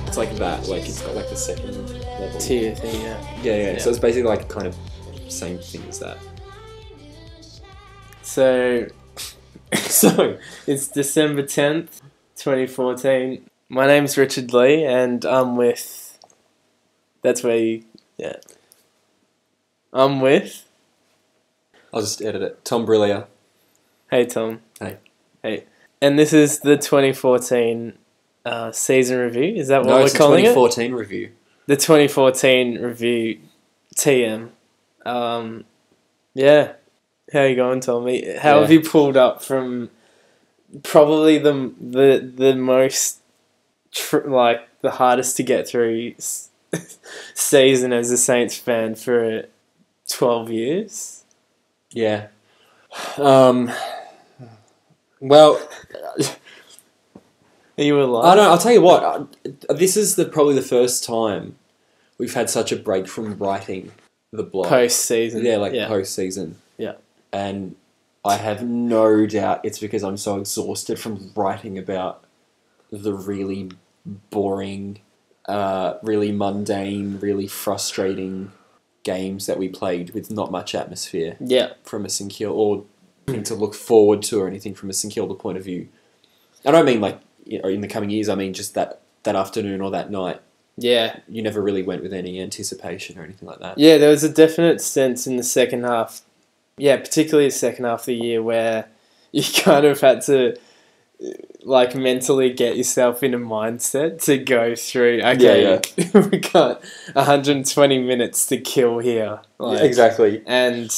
It's like that. Like it's got like the second level tier thing. Yeah. So it's basically like kind of same thing as that. So it's December 10th, 2014. My name's Richard Lee, and I'm with. That's where you. Yeah. I'm with. I'll just edit it. Tom Brillier. Hey, Tom. Hey. And this is the 2014 season review. Is that what No, we're it's the calling 2014 review. The 2014 review, TM. Yeah. How you going, Tommy? How have you pulled up from probably the most the hardest to get through season as a Saints fan for 12 years? Yeah. Well, are you alive? I don't know. I'll tell you what. This is probably the first time we've had such a break from writing the blog. Post-season. Yeah, post-season. Yeah. And I have no doubt it's because I'm so exhausted from writing about the really boring, really mundane, really frustrating games that we played with not much atmosphere. Yeah. From a St Kilda, or anything to look forward to, or anything from a St Kilda point of view. I don't mean like in the coming years. I mean just that afternoon or that night. Yeah. You never really went with any anticipation or anything like that. Yeah, there was a definite sense in the second half. Yeah, particularly the second half of the year where you kind of had to like mentally get yourself in a mindset to go through. Okay, we got 120 minutes to kill here. Like, exactly. And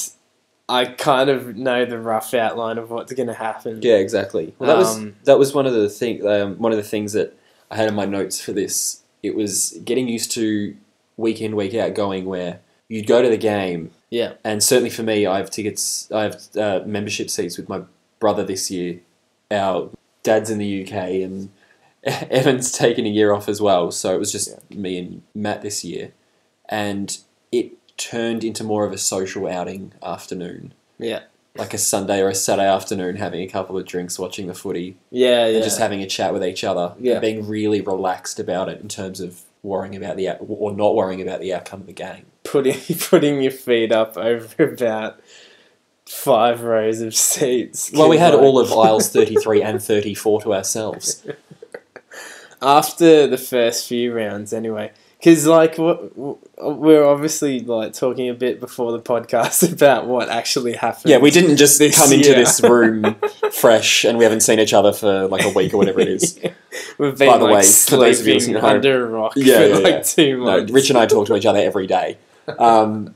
I kind of know the rough outline of what's going to happen. Yeah, exactly. Well, that was one of the things that I had in my notes for this. It was getting used to week in, week out going where you'd go to the game. Yeah. And certainly for me, I have membership seats with my brother this year. Our dad's in the UK and Evan's taken a year off as well. So it was just me and Matt this year. And it turned into more of a social outing afternoon. Yeah. Like a Sunday or a Saturday afternoon, having a couple of drinks, watching the footy. Yeah. And just having a chat with each other. Yeah. And being really relaxed about it in terms of worrying about or not worrying about the outcome of the game. Putting your feet up over about 5 rows of seats. Well, we had all of aisles 33 and 34 to ourselves. After the first few rounds, anyway. Because, like, we're obviously, like, talking a bit before the podcast about what actually happened. Yeah, we didn't just come into year. this room fresh and we haven't seen each other for, like, a week or whatever it is. We've been, by the way, for those of you listening at home, under a rock for, 2 months. No, Rich and I talk to each other every day. Well,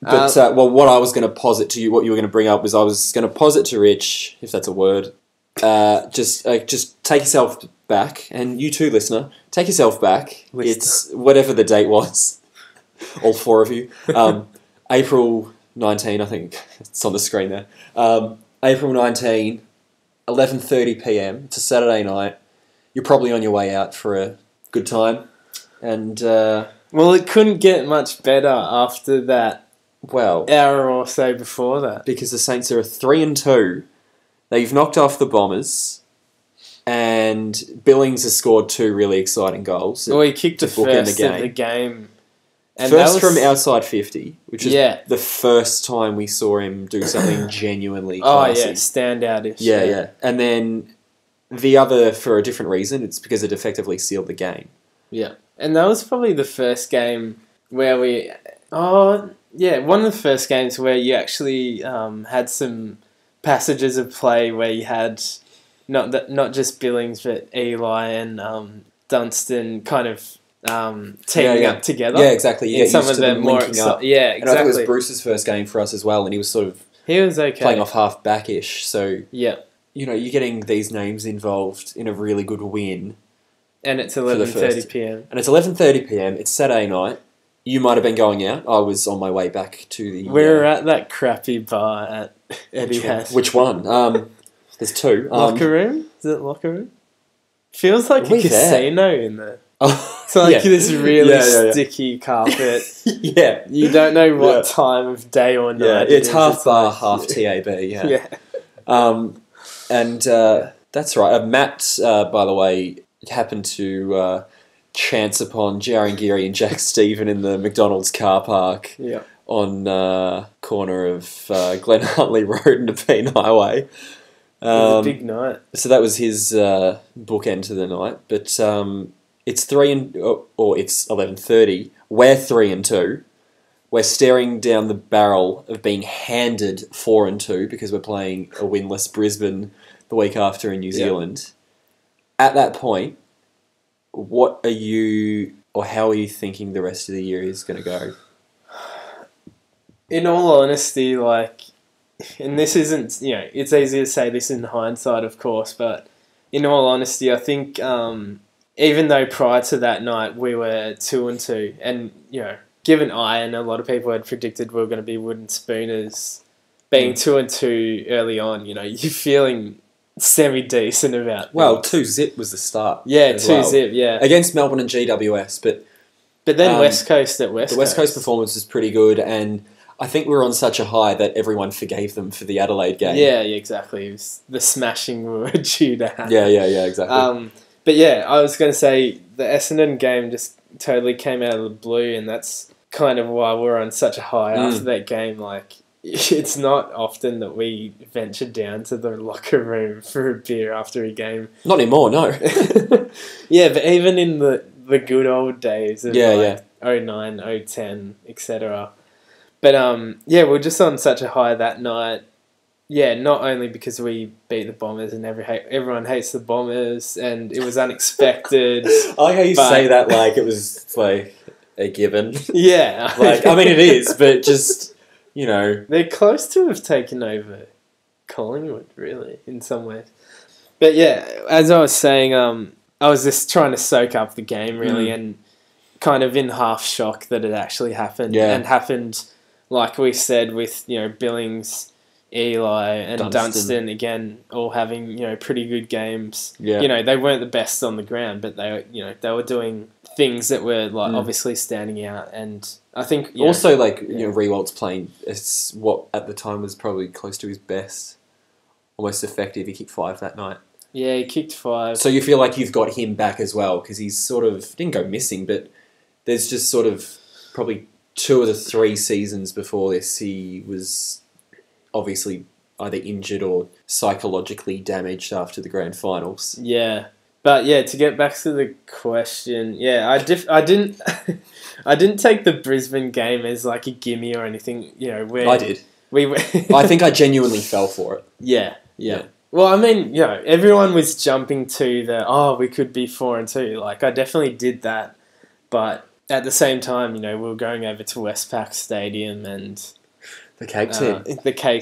what I was going to posit to you, what you were going to bring up was I was going to posit to Rich, if that's a word, just take yourself back, and you too, listener, take yourself back. It's whatever the date was, all 4 of you. April 19, I think it's on the screen there. April 19, 11:30 p.m. It's a Saturday night. You're probably on your way out for a good time, and well, it couldn't get much better after that. Well, hour or so before that, because the Saints are 3-2. They've knocked off the Bombers, and Billings has scored 2 really exciting goals. Well, he kicked the first of the game. And first from outside 50, which is the first time we saw him do something genuinely classy. Oh, yeah, standout-ish. Yeah. And then the other, for a different reason, it's because it effectively sealed the game. Yeah. And that was probably the first game where we... one of the first games where you actually had some passages of play where you had not just Billings, but Eli and Dunstan kind of teaming up together. Yeah, exactly. You get some of them more up. Yeah, exactly. And I think it was Bruce's first game for us as well, and he was sort of playing off half backish. So you're getting these names involved in a really good win. And it's 11:30 p.m. And it's 11:30 p.m. It's Saturday night. You might have been going out. I was on my way back to the... We were at that crappy bar at Eddie House. Which one? There's 2. Locker room? Is it locker room? Feels like a casino in there. Oh, it's like this really sticky carpet. Yeah. You don't know what time of day or night. Yeah, it's half bar, half TAB. Yeah. And that's right. Matt, by the way, happened to chance upon Jaren Geary and Jack Stephen in the McDonald's car park on corner of Glen Huntly Road and Nepean Highway. It was a big night. So that was his bookend to the night. But it's 11:30. We're 3-2. We're staring down the barrel of being handed 4-2 because we're playing a winless Brisbane the week after in New Zealand. At that point, what are you, or how are you thinking the rest of the year is going to go? In all honesty, like, and this isn't, it's easy to say this in hindsight, of course, but in all honesty, I think even though prior to that night we were 2-2, and, given I and a lot of people had predicted we were going to be wooden spooners, being 2-2 early on, you're feeling semi-decent about Well, things. 2-0 was the start. Yeah, 2-0, yeah. Against Melbourne and GWS, but then West Coast at West Coast. The West Coast performance was pretty good, and I think we were on such a high that everyone forgave them for the Adelaide game. Yeah, exactly. It was the smashing we were due to have. Yeah, exactly. But yeah, I was going to say the Essendon game just totally came out of the blue, and that's kind of why we're on such a high after that game. Like, it's not often that we venture down to the locker room for a beer after a game. Not anymore, no. Yeah, but even in the good old days of 09, 010, etc. But we're just on such a high that night. Yeah, not only because we beat the Bombers and everyone hates the Bombers and it was unexpected. I like how you say that like it was like a given. Yeah. Like, I mean, it is, but just, They're close to have taken over Collingwood, really, in some ways. But yeah, as I was saying, I was just trying to soak up the game, really, and kind of in half shock that it actually happened. Yeah. And happened, like we said, with, Billings, Eli and Dunstan again, all having, pretty good games. Yeah. They weren't the best on the ground, but they were doing things that were like obviously standing out. And I think also Rewalt's playing what at the time was probably close to his best, almost effective. He kicked 5 that night. Yeah, he kicked 5. So you feel like you've got him back as well because he's sort of didn't go missing, but there's just sort of probably 2 of the 3 seasons before this he was obviously either injured or psychologically damaged after the grand finals. Yeah, but to get back to the question, I didn't I didn't take the Brisbane game as like a gimme or anything. I did. I think I genuinely fell for it. Yeah. Well, I mean, everyone was jumping to we could be 4-2. Like, I definitely did that, but at the same time, we were going over to Westpac Stadium and the Cake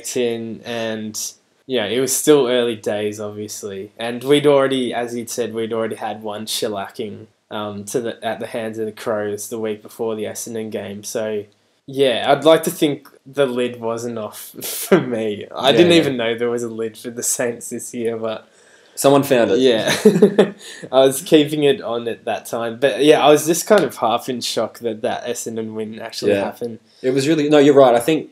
Tin. And it was still early days, obviously. And we'd already, as you'd said, had one shellacking at the hands of the Crows the week before the Essendon game. So, yeah, I'd like to think the lid wasn't off for me. I didn't even know there was a lid for the Saints this year, but someone found it. Yeah. I was keeping it on at that time. But, I was just kind of half in shock that Essendon win actually happened. It was really... No, you're right. I think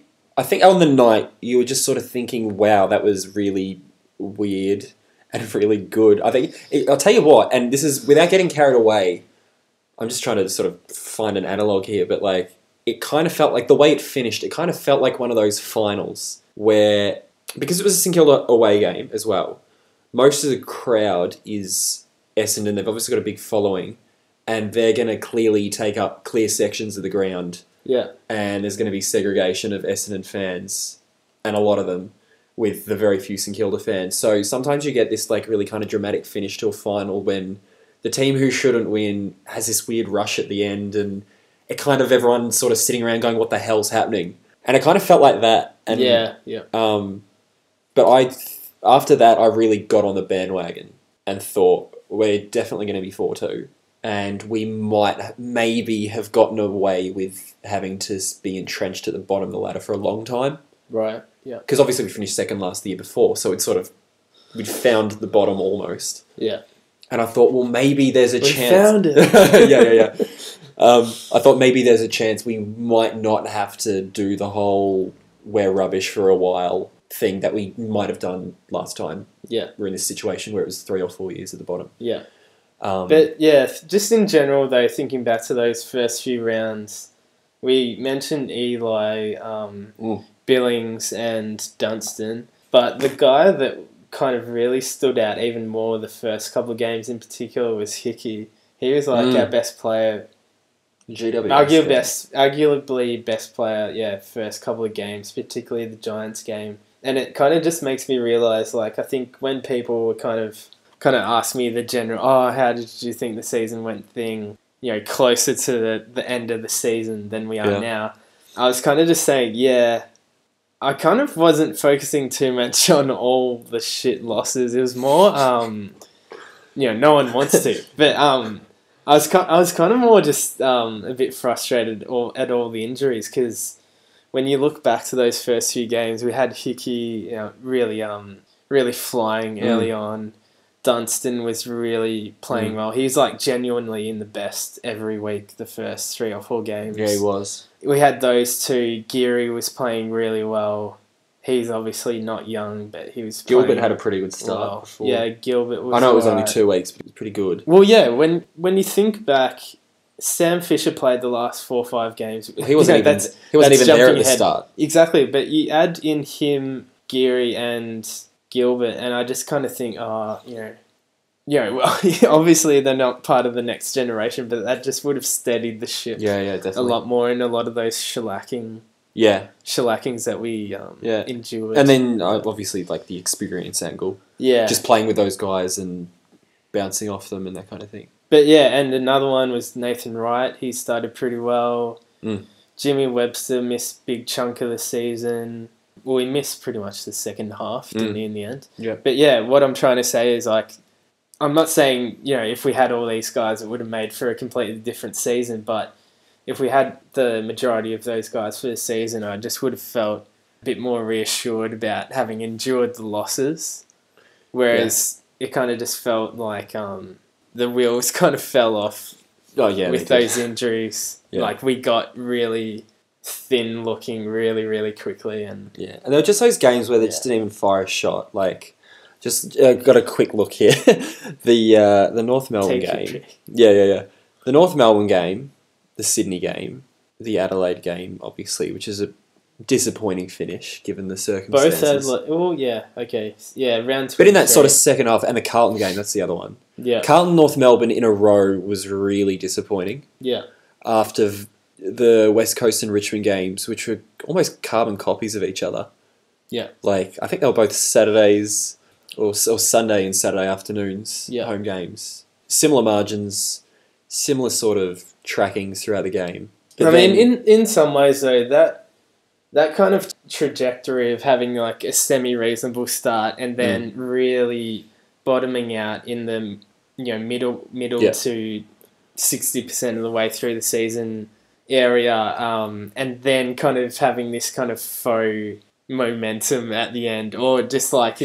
on the night, you were just sort of thinking, wow, that was really weird and really good. I'll tell you what, and this is without getting carried away, I'm just trying to sort of find an analogue here, but like, it kind of felt like the way it finished, it kind of felt like one of those finals where, because it was a St Kilda away game as well, most of the crowd is Essendon. They've obviously got a big following, and they're going to clearly take up clear sections of the ground. Yeah. And there's going to be segregation of Essendon fans, and a lot of them, with the very few St Kilda fans. So sometimes you get this like really kind of dramatic finish to a final when the team who shouldn't win has this weird rush at the end, and it kind of everyone's sort of sitting around going, what the hell's happening? And it kind of felt like that. And, but after that, I really got on the bandwagon and thought, we're definitely going to be 4-2. And we might maybe have gotten away with having to be entrenched at the bottom of the ladder for a long time. Right, yeah. Because obviously we finished second last the year before, so it's sort of, we'd found the bottom almost. Yeah. And I thought, well, maybe there's a chance. We found it. Yeah. I thought maybe there's a chance we might not have to do the whole we're rubbish for a while thing that we might have done last time. Yeah. We're in this situation where it was 3 or 4 years at the bottom. Yeah. But yeah, just in general though, thinking back to those first few rounds, we mentioned Eli, Billings, and Dunstan, but the guy that kind of really stood out even more the first couple of games in particular was Hickey. He was like our best player. Arguably best player, first couple of games, particularly the Giants game. And it kind of just makes me realise, like, I think when people were kind of ask me the general, how did you think the season went thing, closer to the end of the season than we are now, I was kind of just saying, I kind of wasn't focusing too much on all the shit losses. It was more, no one wants to, but I was kind of more just a bit frustrated at all the injuries, because when you look back to those first few games, we had Hickey really flying early on. Dunstan was really playing well. He was like genuinely in the best every week the first 3 or 4 games. Yeah, he was. We had those two. Geary was playing really well. He's obviously not young, but he was Gilbert had a pretty good start well. before. Yeah, Gilbert was I know it was only 2 weeks, but it was pretty good. Well, yeah, when you think back, Sam Fisher played the last 4 or 5 games. He wasn't even there at the start. Exactly, but you add in him, Geary, and Gilbert, and I just kind of think, well, obviously they're not part of the next generation, but that just would have steadied the ship definitely. a lot more in a lot of those shellackings that we endured. And then obviously like the experience angle. Yeah. Just playing with those guys and bouncing off them and that kind of thing. But yeah, and another one was Nathan Wright. He started pretty well. Jimmy Webster missed a big chunk of the season. Well, he missed pretty much the second half, didn't he, in the end? Yeah. But yeah, what I'm trying to say is, like, I'm not saying, if we had all these guys, it would have made for a completely different season, but if we had the majority of those guys for the season, I just would have felt a bit more reassured about having endured the losses, whereas it kind of just felt like the wheels kind of fell off with those injuries. Yeah. Like, we got really thin looking really, really quickly. And there were just those games where they just didn't even fire a shot. Like, just got a quick look here. The North Melbourne game. The North Melbourne game, the Sydney game, the Adelaide game, obviously, which is a disappointing finish given the circumstances. Both had, round 23. But in that sort of second half, and the Carlton game, that's the other one. Yeah. Carlton North Melbourne in a row was really disappointing. Yeah. After the West Coast and Richmond games, which were almost carbon copies of each other. Yeah. Like, I think they were both Saturdays or Sunday and Saturday afternoons, home games. Similar margins, similar sort of trackings throughout the game. But in some ways, though, that kind of trajectory of having like a semi-reasonable start and then really bottoming out in the middle to 60% of the way through the season area, and then kind of having this kind of faux momentum at the end, or just like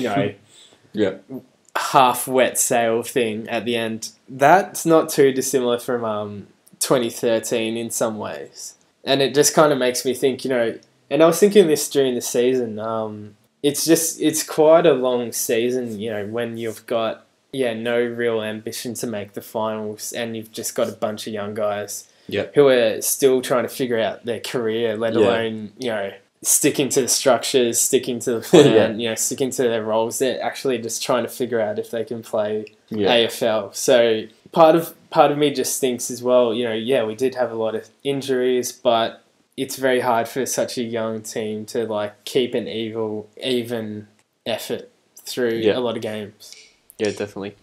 half wet sail thing at the end. That's not too dissimilar from 2013 in some ways, and it just kind of makes me think, and I was thinking this during the season, it's quite a long season, when you've got no real ambition to make the finals and you've just got a bunch of young guys who are still trying to figure out their career, let alone, sticking to the structures, sticking to the plan, sticking to their roles. They're actually just trying to figure out if they can play AFL. So part of me just thinks as well, we did have a lot of injuries, but it's very hard for such a young team to like keep an even effort through a lot of games. Yeah, definitely.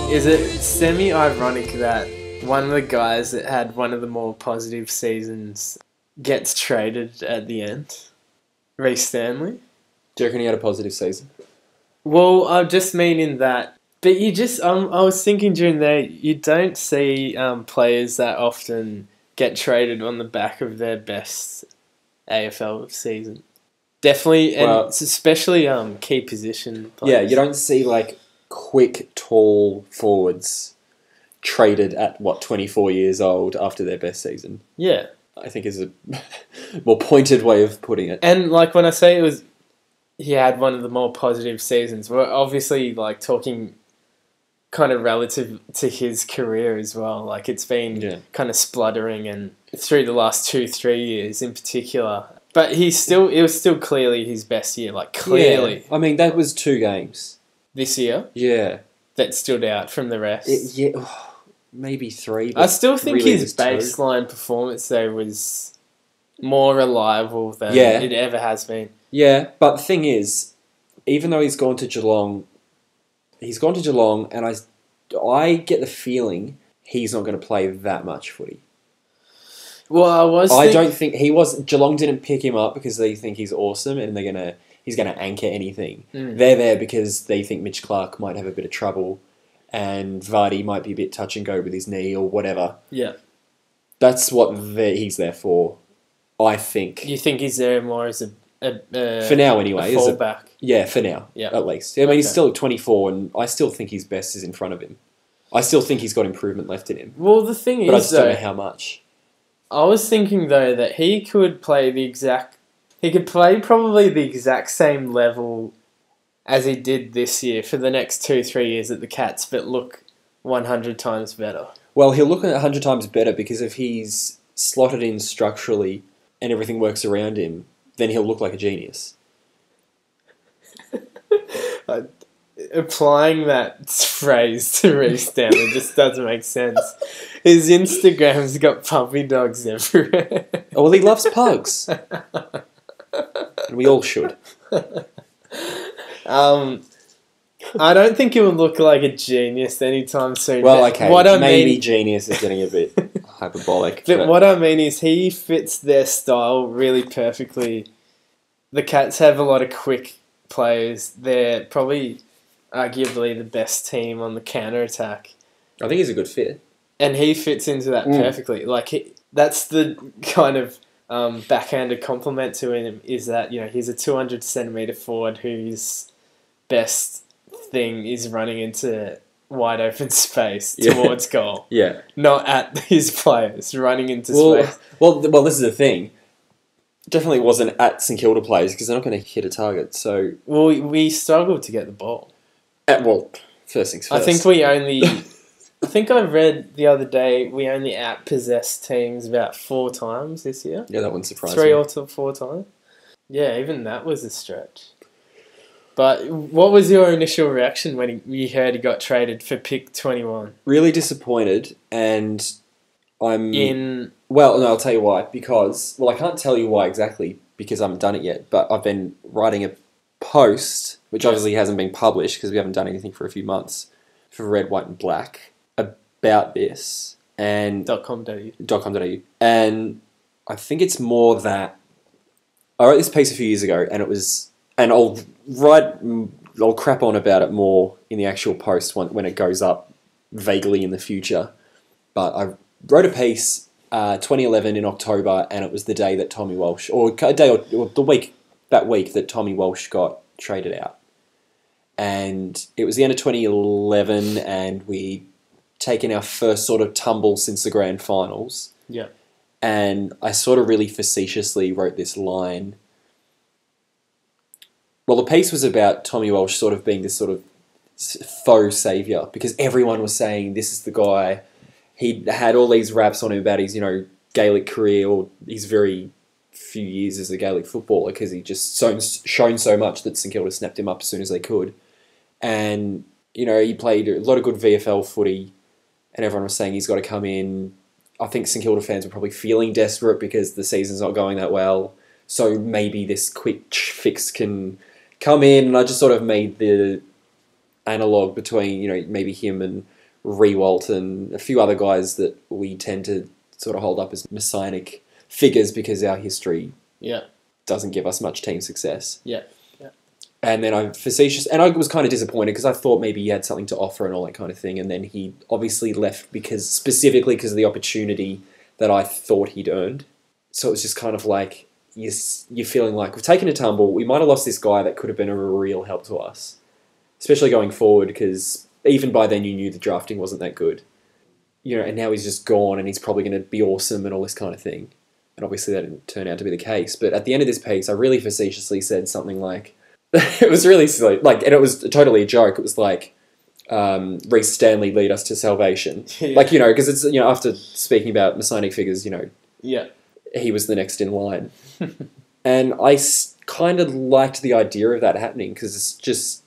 Is it semi-ironic that one of the guys that had one of the more positive seasons gets traded at the end? Reece Stanley? Do you reckon he had a positive season? Well, I just mean in that, but you just, I was thinking during there, you don't see players that often get traded on the back of their best AFL season. Definitely, and especially key position players. Yeah, you don't see like quick, tall forwards traded at, 24 years old after their best season. Yeah. I think is a more pointed way of putting it. And like when I say he had one of the more positive seasons, we're obviously like talking kind of relative to his career as well. Like it's been kind of spluttering and through the last 2-3 years in particular. But it was still clearly his best year, like clearly. Yeah. I mean, that was 2 games. This year? Yeah. That stood out from the rest. Maybe 3. I still think really his baseline performance though was more reliable than it ever has been. Yeah, but the thing is, even though he's gone to Geelong, and I get the feeling he's not going to play that much footy. Well, I don't think he was. Geelong didn't pick him up because they think he's awesome and he's gonna anchor anything. They're there because they think Mitch Clark might have a bit of trouble, and Vardy might be a bit touch and go with his knee or whatever. Yeah, that's what he's there for. I think. You think he's there more as a for now anyway, a fallback? For now, at least. I mean, he's still 24, and I still think his best is in front of him. I still think he's got improvement left in him. Well, the thing is, but I just don't know how much. I was thinking though that he could play probably the exact same level as he did this year for the next 2-3 years at the Cats, but look 100 times better. Well, he'll look 100 times better because if he's slotted in structurally and everything works around him, then he'll look like a genius. Applying that phrase to Reece Stanley just doesn't make sense. His Instagram's got puppy dogs everywhere. Oh, well, he loves pugs. And we all should. I don't think he will look like a genius anytime soon. Well, okay, maybe genius is getting a bit hyperbolic. But what I mean is he fits their style really perfectly. The Cats have a lot of quick players. They're probably arguably the best team on the counter-attack. I think he's a good fit. And he fits into that perfectly. That's the kind of backhanded compliment to him is that, he's a 200 centimetre forward whose best thing is running into wide open space towards goal. Yeah. Not at his players, running into space. Well, this is the thing. Definitely wasn't at St Kilda players because they're not going to hit a target. So we struggled to get the ball. First things first. I think we only. I think I read the other day we only outpossessed teams about 4 times this year. Yeah, that wouldn't surprise me. 3 or 4 times. Yeah, even that was a stretch. But what was your initial reaction when you heard he got traded for pick 21? Really disappointed, and I'm... Well, no, I'll tell you why. Because... Well, I can't tell you why exactly, because I haven't done it yet, but I've been writing a post, which obviously hasn't been published, because we haven't done anything for a few months, for Red, White and Black, about this, and... .com.au. And I think it's more that... I wrote this piece a few years ago, and it was... And I'll crap on about it more in the actual post when it goes up vaguely in the future. But I wrote a piece 2011 in October, and it was the day that Tommy Walsh, or that week that Tommy Walsh got traded out. And it was the end of 2011, and we'd taken our first sort of tumble since the grand finals. Yeah. And I sort of really facetiously wrote this line. Well, the piece was about Tommy Walsh sort of being this sort of faux saviour, because everyone was saying this is the guy. He had all these raps on him about his, Gaelic career or his very few years as a Gaelic footballer, because he just shown so much that St Kilda snapped him up as soon as they could. And, he played a lot of good VFL footy, and everyone was saying he's got to come in. I think St Kilda fans were probably feeling desperate because the season's not going that well. So maybe this quick fix can come in, and I just sort of made the analogue between, maybe him and Rewalt and a few other guys that we tend to sort of hold up as messianic figures because our history doesn't give us much team success. Yeah. And then I was kind of disappointed because I thought maybe he had something to offer and all that kind of thing, and then he obviously left specifically because of the opportunity that I thought he'd earned. So it was just kind of like, you're feeling like we've taken a tumble. We might have lost this guy that could have been a real help to us. especially going forward, because even by then you knew the drafting wasn't that good. And now he's just gone and he's probably going to be awesome and all this kind of thing. And obviously that didn't turn out to be the case. But at the end of this piece, I really facetiously said something like, it was really silly, and it was totally a joke. It was like, Reece Stanley lead us to salvation. Yeah. Because it's, after speaking about Messianic figures, yeah, he was the next in line. And I kind of liked the idea of that happening, because it's just,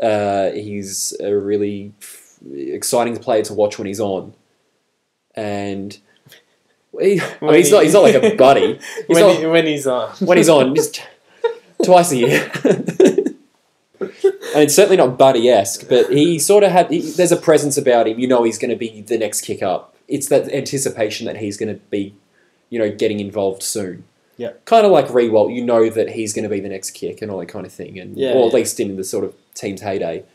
he's a really exciting player to watch when he's on. And he's not like a buddy. When he's on, just twice a year. And it's certainly not Buddy-esque, but he sort of there's a presence about him. He's going to be the next kick up. It's that anticipation that he's going to be, getting involved soon. Yeah. Kind of like Rewalt, that he's going to be the next kick and all that kind of thing. Or at least in the sort of team's heyday.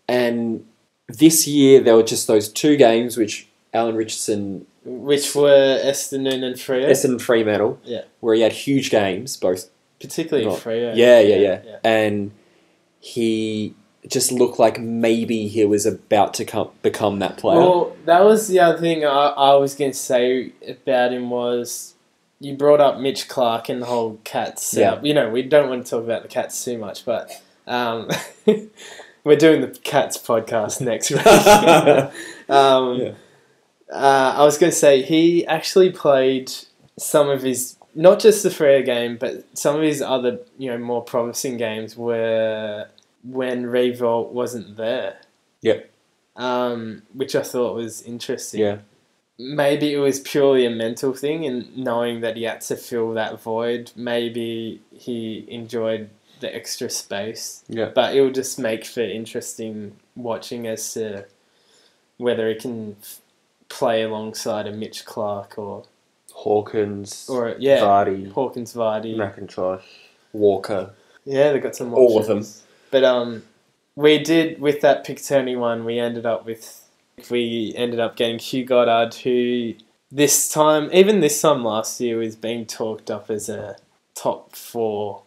And this year, there were just those 2 games which Alan Richardson... Which were Essendon and Freo. Essendon Fremantle. Yeah. Where he had huge games, both... Particularly Freo. Yeah. And he just looked like maybe he was about to become that player. Well, that was the other thing I was going to say about him was... You brought up Mitch Clark and the whole Cats setup. Yeah. We don't want to talk about the Cats too much, but... we're doing the Cats podcast next week. I was going to say, he actually played some of his, not just the Freo game, but some of his other, more promising games were when Revolt wasn't there. Yep. Which I thought was interesting. Yeah. Maybe it was purely a mental thing, and knowing that he had to fill that void, maybe he enjoyed the extra space. Yeah. But it will just make for interesting watching as to whether he can play alongside a Mitch Clark or Hawkins, Vardy, McIntosh, Walker. Yeah, they got some all options. of them. But we did with that pick 21. We ended up getting Hugh Goddard, who this time last year was being talked up as a top 4.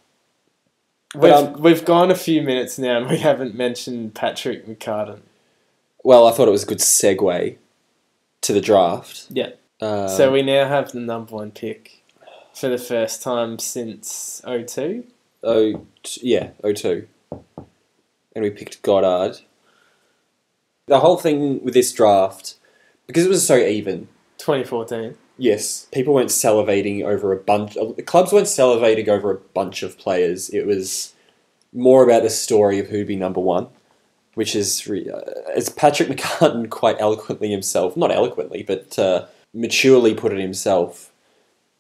We've gone a few minutes now and we haven't mentioned Patrick McCartan. Well, I thought it was a good segue to the draft. Yeah. So we now have the number 1 pick for the first time since 2002. 2002. And we picked Goddard. The whole thing with this draft, because it was so even. 2014. Yes, people weren't salivating over clubs weren't salivating over a bunch of players. It was more about the story of who'd be number 1, which is, as Patrick McCartan quite eloquently himself, not eloquently, but maturely put it himself,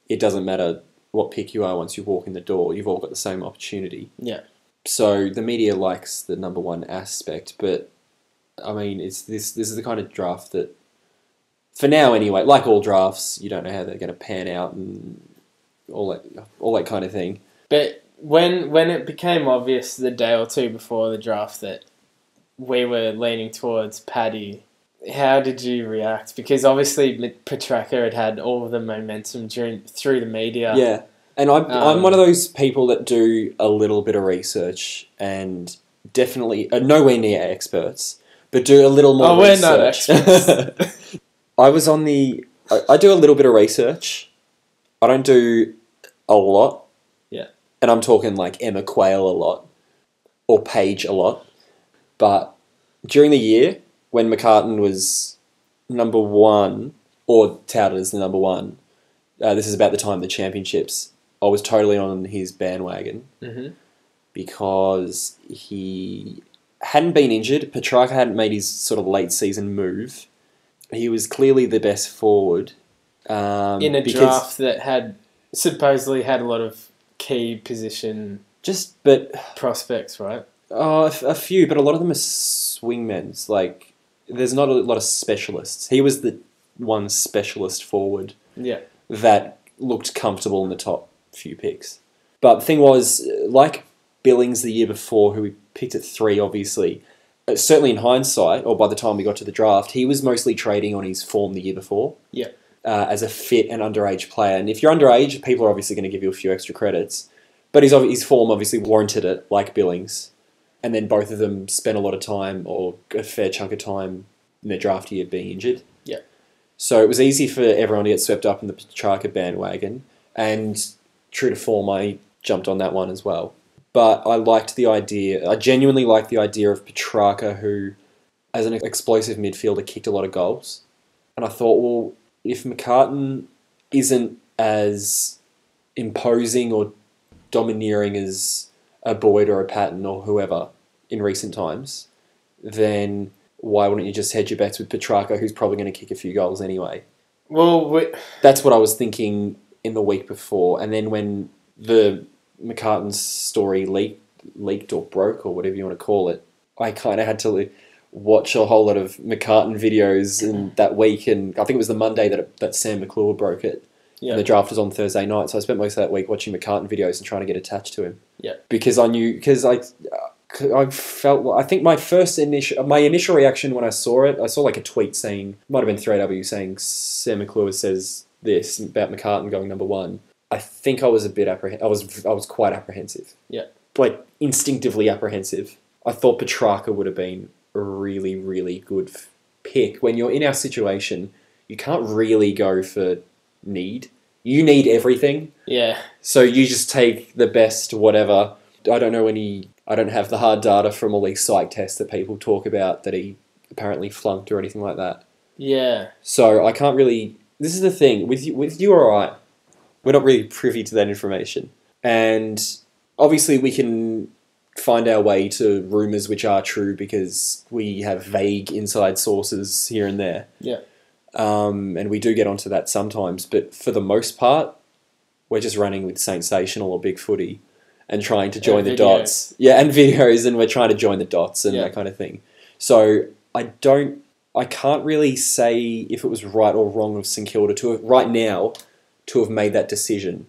it doesn't matter what pick you are once you walk in the door, you've all got the same opportunity. Yeah. So the media likes the number 1 aspect, but I mean, this is the kind of draft that, for now anyway, like all drafts, you don't know how they're going to pan out and all that kind of thing. But when it became obvious the day or two before the draft that we were leaning towards Paddy, how did you react? Because obviously Petrarca had all of the momentum through the media. Yeah, and I'm one of those people that do a little bit of research and definitely nowhere near experts, but do a little more research. We're not experts. I do a little bit of research. I don't do a lot. Yeah. And I'm talking like Emma Quayle a lot or Paige a lot. But during the year, when McCartan was number 1, or touted as the number 1, this is about the time of the championships, I was totally on his bandwagon. Mm-hmm. Because he hadn't been injured. Petrarca hadn't made his sort of late season move. He was clearly the best forward. In a draft that had supposedly had a lot of key position prospects, right? A few, but a lot of them are swingmen. Like, there's not a lot of specialists. He was the one specialist forward that looked comfortable in the top few picks. But the thing was, like Billings the year before, who we picked at 3, obviously, certainly in hindsight, or by the time we got to the draft, he was mostly trading on his form the year before. Yeah. As a fit and underage player. And if you're underage, people are obviously going to give you a few extra credits. But his form obviously warranted it, like Billings. and then both of them spent a lot of time or a fair chunk of time in their draft year being injured. Yeah. So it was easy for everyone to get swept up in the Petrarca bandwagon, and true to form, I jumped on that one as well. But I liked the idea. I genuinely liked the idea of Petrarca, who, as an explosive midfielder, kicked a lot of goals. And I thought, well, if McCartan isn't as imposing or domineering as a Boyd or a Patton or whoever in recent times, then why wouldn't you just hedge your bets with Petrarca, who's probably going to kick a few goals anyway? Well, that's what I was thinking in the week before. And then when the McCartan story leaked or broke or whatever you want to call it, I kind of had to watch a whole lot of McCartan videos in that week, and I think it was the Monday that Sam McClure broke it. Yeah. And the draft was on Thursday night, so I spent most of that week watching McCartan videos and trying to get attached to him. Yeah. Because I felt, I think my initial reaction when I saw it, I saw like a tweet saying, might have been 3AW saying Sam McClure says this about McCartan going number one. I think I was a bit I was quite apprehensive. Yeah. Like instinctively apprehensive. I thought Petrarca would have been a really, really good pick. When you're in our situation, you can't really go for need. You need everything. Yeah. So you just take the best whatever. I don't have the hard data from all these psych tests that people talk about that he apparently flunked or anything like that. Yeah. So I can't really... This is the thing. With you or I, we're not really privy to that information. And obviously we can find our way to rumours which are true because we have vague inside sources here and there. Yeah. And we do get onto that sometimes. But for the most part, we're just running with sensational or big footy and trying to join the dots. Yeah, and videos, and we're trying to join the dots and that kind of thing. So I can't really say if it was right or wrong of St Kilda to have made that decision.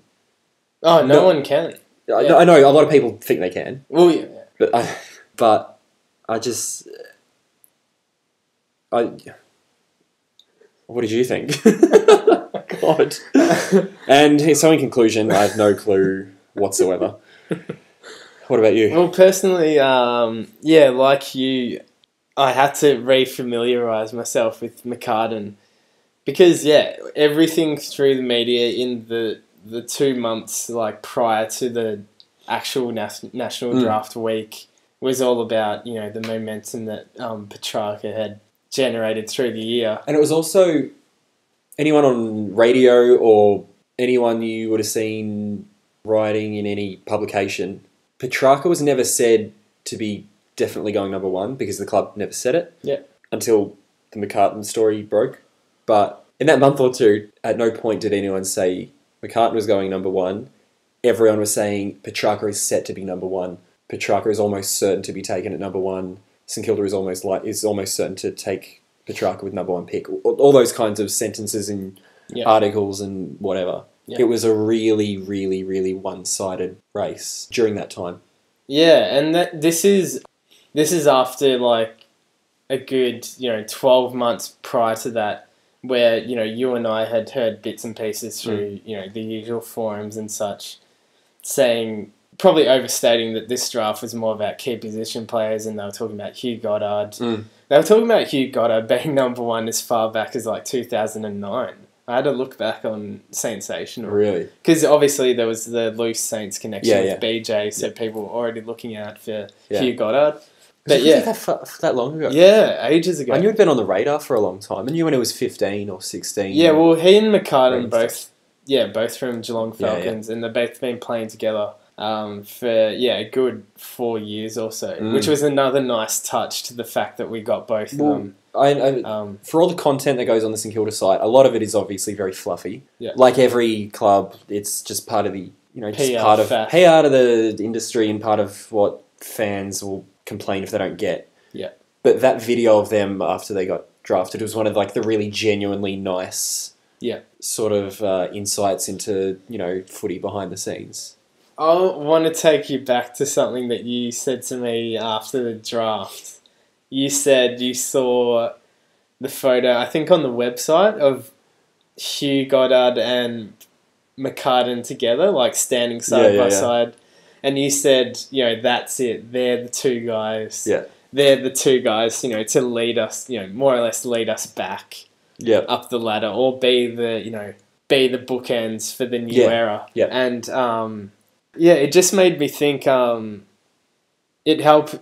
Oh, no one can. Yeah. I know a lot of people think they can. Well, yeah. But I just... What did you think? God. And so in conclusion, I have no clue whatsoever. What about you? Well, personally, like you, I had to re-familiarise myself with McCartan because, everything through the media in the 2 months prior to the actual national draft week was all about, the momentum that Petrarca had generated through the year. And it was also anyone on radio or anyone you would have seen writing in any publication, Petrarca was never said to be definitely going number one because the club never said it. Yeah. Until the McCartan story broke. But in that month or two, at no point did anyone say McCartan was going number one. Everyone was saying Petrarca is set to be number one. Petrarca is almost certain to be taken at number one. St Kilda is almost certain to take Petrarca with number one pick. All those kinds of sentences in articles and whatever. Yeah. It was a really, really, really one-sided race during that time. Yeah, and this is after a good 12 months prior to that, where you and I had heard bits and pieces through the usual forums and such, saying, probably overstating that this draft was more about key position players, and they were talking about Hugh Goddard. They were talking about Hugh Goddard being number one as far back as 2009. I had to look back on Sensational. Really? Because obviously there was the loose Saints connection with BJ, so people were already looking out for Hugh Goddard. But that long ago? Yeah, ages ago. I knew he'd been on the radar for a long time. I knew when he was 15 or 16. Yeah, well, he and McCartan both from Geelong Falcons, and they've both been playing together for a good 4 years or so, which was another nice touch to the fact that we got both of them. For all the content that goes on the St Kilda site, a lot of it is obviously very fluffy. Yeah. Like every club, it's just part of the just part of the industry and part of what fans will complain if they don't get. Yeah. But that video of them after they got drafted was one of the really genuinely nice sort of insights into footy behind the scenes. I want to take you back to something that you said to me after the draft. You said you saw the photo, I think on the website, of Hugh Goddard and McCartan together, standing side by side. and you said, that's it. They're the two guys. Yeah. They're the two guys, to lead us, more or less lead us back up the ladder, or be the bookends for the new era. Yeah. And it just made me think. It helped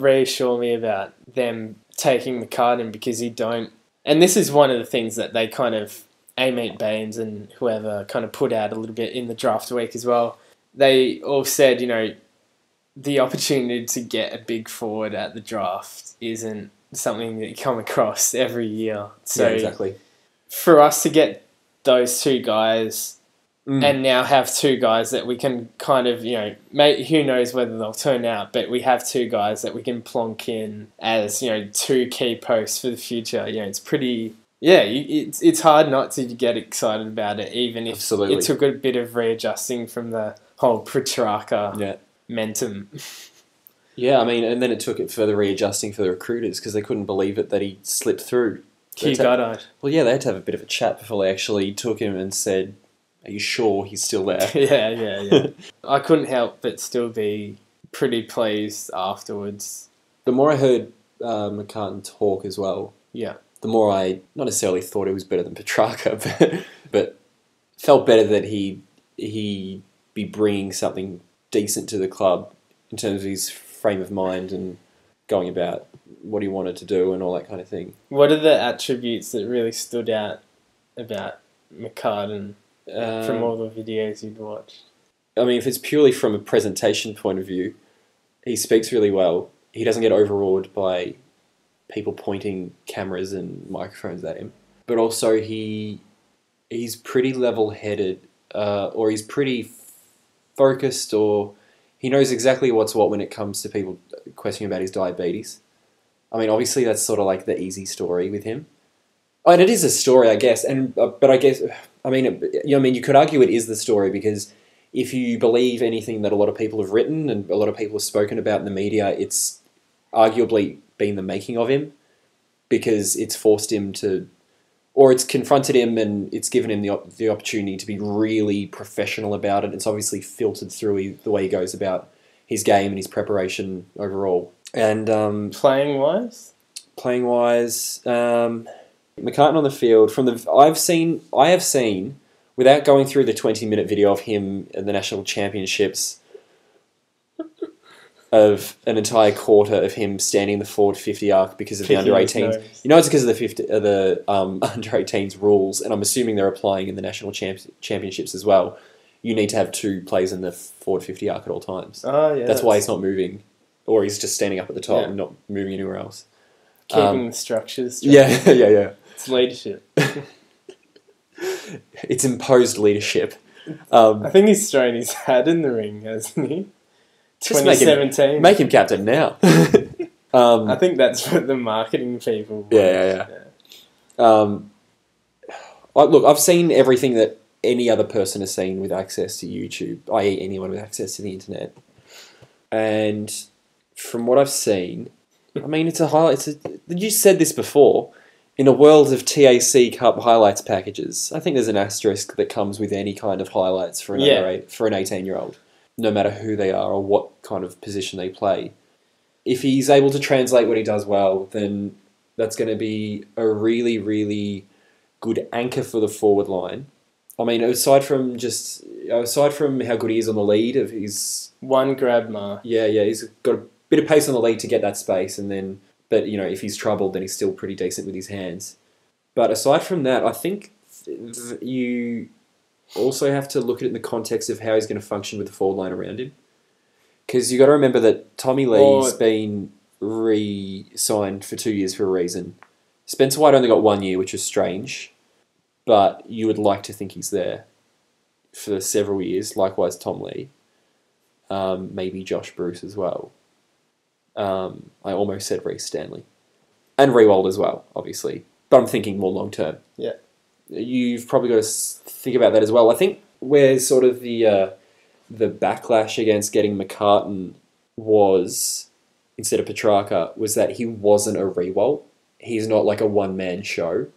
reassure me about them taking McCartan, because you don't. And this is one of the things that they kind of, Amit Baines and whoever kind of put out a little bit in the draft week as well. They all said, the opportunity to get a big forward at the draft isn't something that you come across every year. So exactly. For us to get those two guys and now have two guys that we can kind of, who knows whether they'll turn out, but we have two guys that we can plonk in as, two key posts for the future. It's pretty... Yeah, it's hard not to get excited about it, even if it took a bit of readjusting from the whole Petrarca momentum. Yeah, I mean, and then it took it further readjusting for the recruiters, because they couldn't believe it that he slipped through. Goddard. Well, yeah, they had to have a bit of a chat before they actually took him and said, "Are you sure he's still there?" Yeah. I couldn't help but still be pretty pleased afterwards. The more I heard McCartan talk as well, the more I not necessarily thought it was better than Petrarca, but felt better that he'd be bringing something decent to the club in terms of his frame of mind and going about what he wanted to do and all that kind of thing. What are the attributes that really stood out about McCartan from all the videos you'd watched? I mean, if it's purely from a presentation point of view, he speaks really well. He doesn't get overawed by people pointing cameras and microphones at him. But also he's pretty level-headed, or he's pretty focused, or he knows exactly what's what when it comes to people questioning about his diabetes. I mean, obviously that's sort of like the easy story with him. Oh, and it is a story, I guess. But I guess, you could argue it is the story, because if you believe anything that a lot of people have written and a lot of people have spoken about in the media, it's arguably been the making of him, because it's forced him to, or it's confronted him and it's given him the opportunity to be really professional about it. It's obviously filtered through the way he goes about his game and his preparation overall. And playing wise, McCartan on the field, I have seen, without going through the 20-minute video of him at the national championships, of an entire quarter of him standing in the forward 50 arc because of the under 18s. It's because of the under 18s rules, and I'm assuming they're applying in the national championships as well. You need to have two players in the forward 50 arc at all times. Oh yeah, that's why he's not moving, or he's just standing up at the top and not moving anywhere else. Keeping the structures. Yeah. It's leadership. It's imposed leadership. I think he's thrown his hat in the ring, hasn't he? Just 2017. Make him captain now. I think that's what the marketing people want. Yeah. Look, I've seen everything that any other person has seen with access to YouTube, i.e. anyone with access to the internet. And from what I've seen, I mean, it's a highlight. You said this before. In a world of TAC Cup highlights packages, I think there's an asterisk that comes with any kind of highlights for an 18-year-old. No matter who they are or what kind of position they play. If he's able to translate what he does well, then that's going to be a really, really good anchor for the forward line. I mean, aside from how good he is on the lead of his one grab mark. Yeah, he's got a bit of pace on the lead to get that space, but if he's troubled, then he's still pretty decent with his hands. But aside from that, I think you also have to look at it in the context of how he's going to function with the forward line around him. Because you got to remember that Tommy Lee's been re-signed for 2 years for a reason. Spencer White only got 1 year, which is strange, but you would like to think he's there for several years. Likewise, Tom Lee. Maybe Josh Bruce as well. I almost said Reece Stanley. And Rewald as well, obviously. But I'm thinking more long term. Yeah. You've probably got to think about that as well. I think where sort of the backlash against getting McCartan was, instead of Petrarca, was that he wasn't a Rewalt. He's not like a one-man show.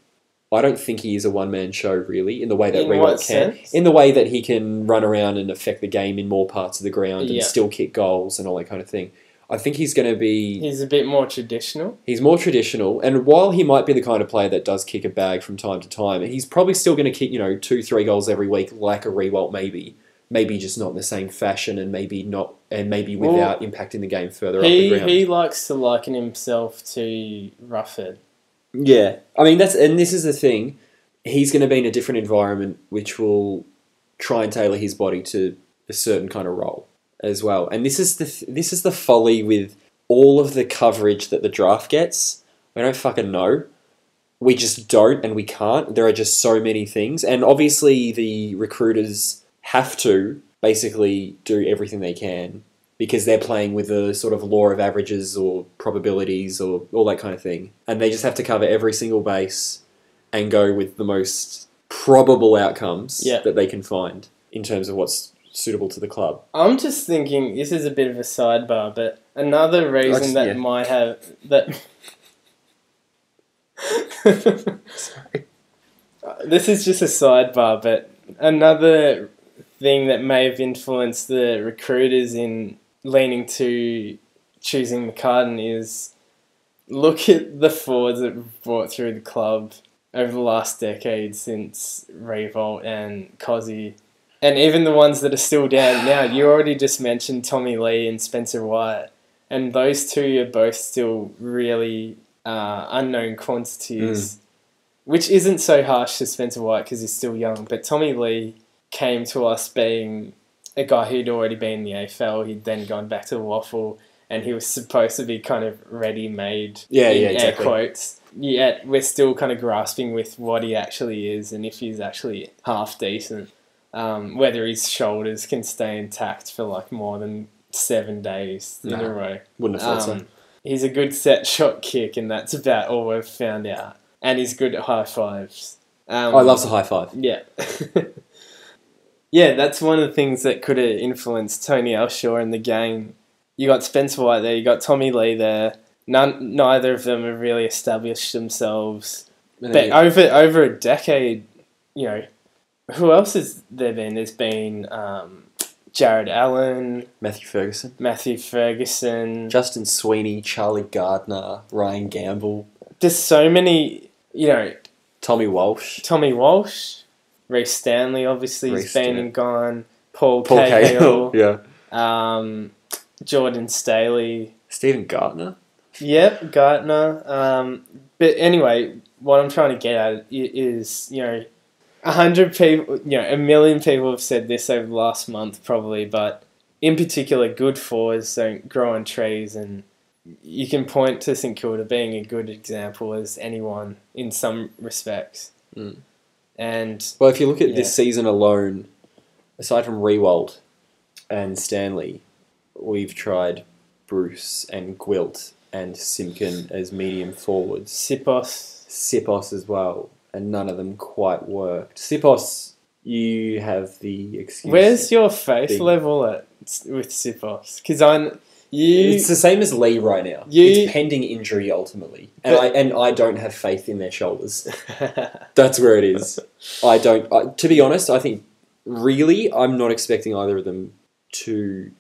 I don't think he is a one-man show, really, in the way that In Rewalt what can. sense? In the way that he can run around and affect the game in more parts of the ground and Yeah. still kick goals and all that kind of thing. I think he's going to be... He's a bit more traditional. He's more traditional, and while he might be the kind of player that does kick a bag from time to time, he's probably still going to kick, 2-3 goals every week, like a Rewalt maybe. Maybe just not in the same fashion, and maybe without impacting the game further up the ground. He likes to liken himself to Rufford. Yeah, I mean this is the thing. He's going to be in a different environment, which will try and tailor his body to a certain kind of role as well. And this is the folly with all of the coverage that the draft gets. We don't fucking know. We just don't, and we can't. There are just so many things, and obviously the recruiters have to basically do everything they can because they're playing with the sort of law of averages or probabilities or all that kind of thing, and they just have to cover every single base and go with the most probable outcomes that they can find in terms of what's suitable to the club. I'm just thinking, this is a bit of a sidebar, but another reason might have... that. Sorry. This is just a sidebar, but another thing that may have influenced the recruiters in leaning to choosing McCartan is look at the forwards that we've brought through the club over the last decade since Revolt and Cozzy, and even the ones that are still down now. You already just mentioned Tommy Lee and Spencer Wyatt, and those two are both still really unknown quantities, which isn't so harsh to Spencer Wyatt because he's still young, but Tommy Lee came to us being a guy who'd already been in the AFL. He'd then gone back to the Waffle, and he was supposed to be kind of ready-made, air quotes. Yet we're still kind of grasping with what he actually is and if he's actually half decent. Whether his shoulders can stay intact for like more than 7 days in a row. Wouldn't have thought so. He's a good set shot kick, and that's about all we've found out. And he's good at high fives. I love the high five. Yeah. Yeah, that's one of the things that could have influenced Tony Elshaw in the game. You got Spencer White there, you got Tommy Lee there. Neither of them have really established themselves. But over a decade, who else has there been? There's been Jared Allen, Matthew Ferguson, Justin Sweeney, Charlie Gardner, Ryan Gamble. There's so many, Tommy Walsh, Reece Stanley obviously has been and gone, Paul Cahill, Jordan Staley, Stephen Gartner. Yep, Gartner. But anyway, what I'm trying to get at is, 100 people, 1 million people have said this over the last month probably, but in particular, good forwards don't grow on trees, and you can point to St Kilda being a good example as anyone in some respects. And well, if you look at this season alone, aside from Rewald and Stanley, we've tried Bruce and Gwilt and Simpkin as medium forwards. Sipos as well, and none of them quite worked. Sipos, you have the excuse. Where's your faith level with Sipos? Because it's the same as Lee right now. It's pending injury ultimately, and I don't have faith in their shoulders. That's where it is. I don't. To be honest, I think really I'm not expecting either of them to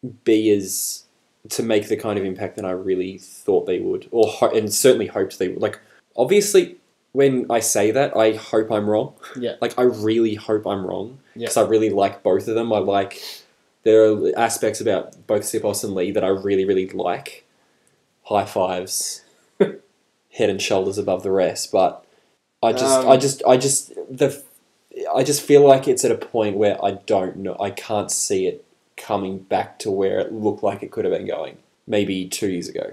make the kind of impact that I really thought they would, and certainly hoped they would. Like, obviously, when I say that, I hope I'm wrong. Yeah. Like, I really hope I'm wrong because I really like both of them. There are aspects about both Sipos and Lee that I really, really like. High fives, head and shoulders above the rest. But I just feel like it's at a point where I don't know. I can't see it coming back to where it looked like it could have been going maybe 2 years ago.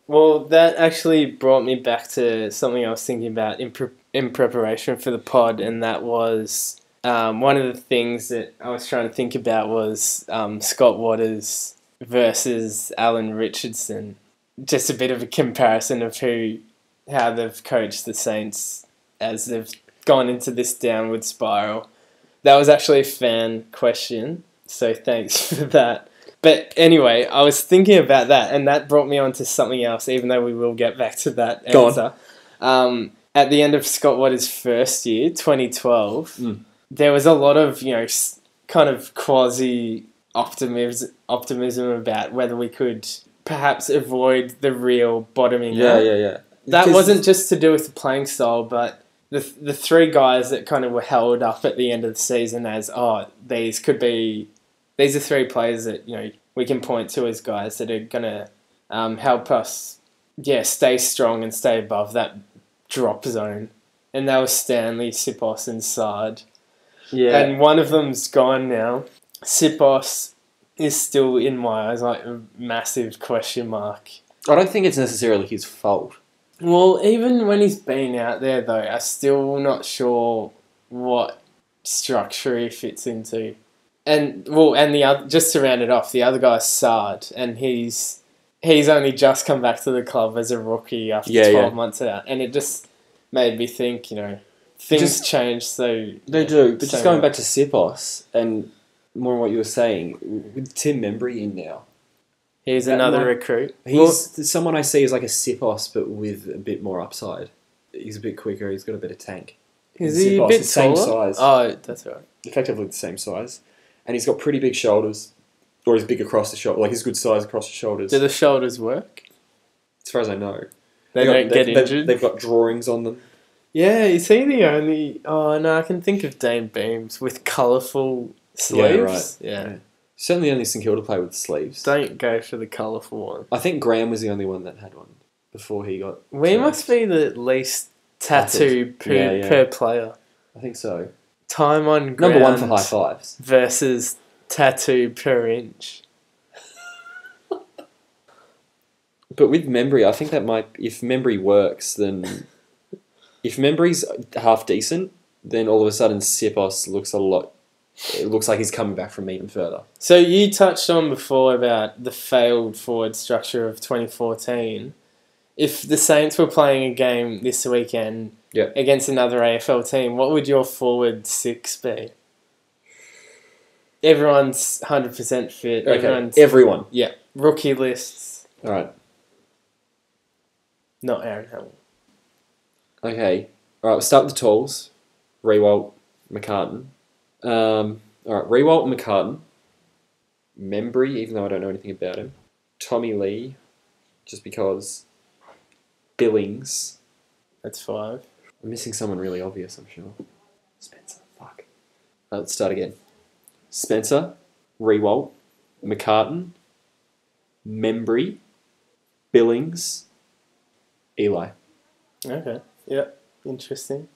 Well, that actually brought me back to something I was thinking about in preparation for the pod, and that was one of the things that I was trying to think about was Scott Waters versus Alan Richardson. Just a bit of a comparison of how they've coached the Saints as they've gone into this downward spiral. That was actually a fan question, so thanks for that. But anyway, I was thinking about that, and that brought me on to something else, even though we will get back to that answer. at the end of Scott Watter's first year, 2012, there was a lot of, kind of quasi-optimism about whether we could perhaps avoid the real bottoming out. Yeah. That wasn't just to do with the playing style, but the three guys that kind of were held up at the end of the season as, these are three players that, we can point to as guys that are going to help us, stay strong and stay above that drop zone. And that was Stanley, Sipos and Sard. Yeah. And one of them's gone now. Sipos is still, in my eyes, like a massive question mark. I don't think it's necessarily his fault. Well, even when he's been out there, though, I'm still not sure what structure he fits into. And the other, just to round it off, the other guy's Sard, and he's only just come back to the club as a rookie after 12 months out, and it just made me think, things change. So they do. But just going back to Sipos and more on what you were saying, with Tim Membry in now. He's another recruit. He's someone I see as like a Sipos, but with a bit more upside. He's a bit quicker. He's got a better tank. Is he a bit same taller? size? Oh, that's right. Effectively the same size, and he's got pretty big shoulders, or he's big across the shoulder. Like he's good size across the shoulders. Do the shoulders work? As far as I know, they don't get injured. They've got drawings on them. Yeah, is he the only? Oh no, I can think of Dane Beams with colourful sleeves. Yeah. Certainly only St Kilda play with sleeves. Don't go for the colourful one. I think Graham was the only one that had one before he got... We must be the least tattoo per player. I think so. Time on ground. Number one for high fives. Versus tattoo per inch. But with Membry, I think that might... If Membry works, then... If Membry's half decent, then all of a sudden Sipos looks a lot... It looks like he's coming back from even further. So you touched on before about the failed forward structure of 2014. If the Saints were playing a game this weekend against another AFL team, what would your forward six be? Everyone's 100% fit. Okay, everyone. Yeah. Rookie lists. All right. Not Aaron Hamill. Okay. All right, we'll start with the talls. Rewalt, McCartan. All right, Rewalt and McCartan. Membry, even though I don't know anything about him. Tommy Lee, just because. Billings. That's 5. I'm missing someone really obvious, I'm sure. Spencer, fuck. Let's start again. Spencer, Rewalt, McCartan, Membry, Billings, Eli. Okay, yeah, interesting.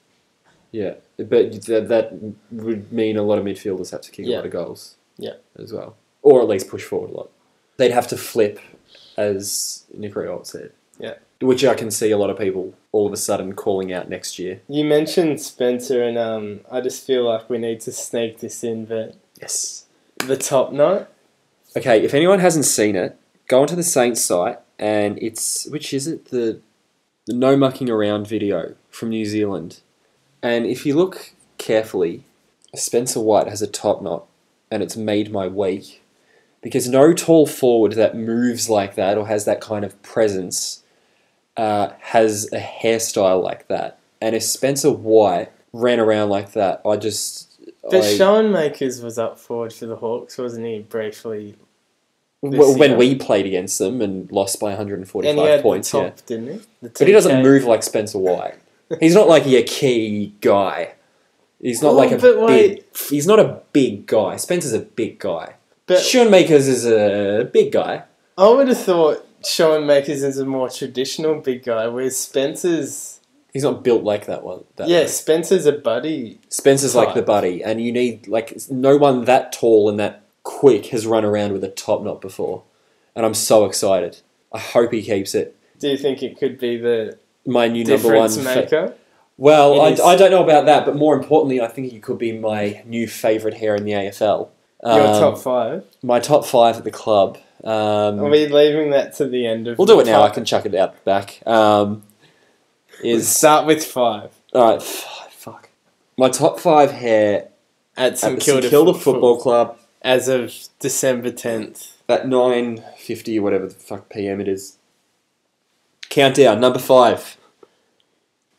Yeah, but that would mean a lot of midfielders have to kick a lot of goals. Yeah, as well, or at least push forward a lot. They'd have to flip, as Nick Rewalt said. Yeah, which I can see a lot of people all of a sudden calling out next year. You mentioned Spencer, and I just feel like we need to sneak this in. But yes, the top knot. Okay, if anyone hasn't seen it, go onto the Saints site, and it's which is it the no mucking around video from New Zealand. And if you look carefully, Spencer White has a top knot, and it's made my week. Because no tall forward that moves like that or has that kind of presence has a hairstyle like that. And if Spencer White ran around like that, But Sean Makers was up forward for the Hawks, wasn't he, briefly? When we played against them and lost by 145 and he had points, the top, didn't he? But he doesn't move like Spencer White. He's not like a key guy. He's not He's not a big guy. Spencer's a big guy. But Sean Makers is a big guy. I would have thought Sean Makers is a more traditional big guy, whereas Spencer's... He's not built like that one. Spencer's a buddy. Spencer's type. Like the buddy, and you need... no one that tall and that quick has run around with a top knot before. And I'm so excited. I hope he keeps it. Do you think it could be my new number one maker? Well, I don't know about that, but more importantly, I think he could be my new favourite hair in the AFL. Your top 5? My top 5 at the club. Are we leaving that to the end of... We'll do it now. I can chuck it out the back. Let's start with 5. All right. Fuck. My top 5 hair at St Kilda Football Club. As of December 10th. At 9:50 or whatever the fuck PM it is. Countdown. Number 5.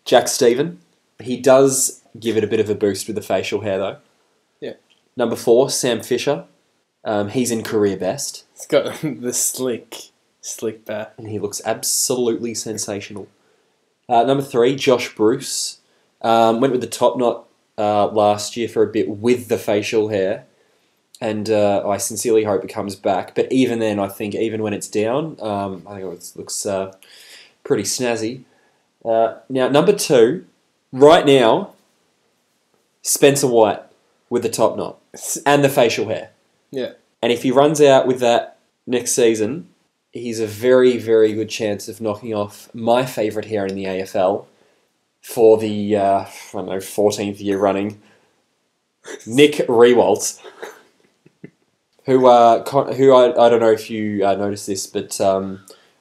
Jack Stephen. He does give it a bit of a boost with the facial hair, though. Yeah. Number 4, Sam Fisher. He's in career best. He's got the slick back. And he looks absolutely sensational. Number 3, Josh Bruce. Went with the top knot last year for a bit with the facial hair. And I sincerely hope it comes back. But even then, I think even when it's down, I think it looks pretty snazzy. Now, number 2, right now, Spencer White with the top knot and the facial hair. Yeah. And if he runs out with that next season, he's a very, very good chance of knocking off my favourite hair in the AFL for the, 14th year running, Nick Rewalt, who I don't know if you noticed this, but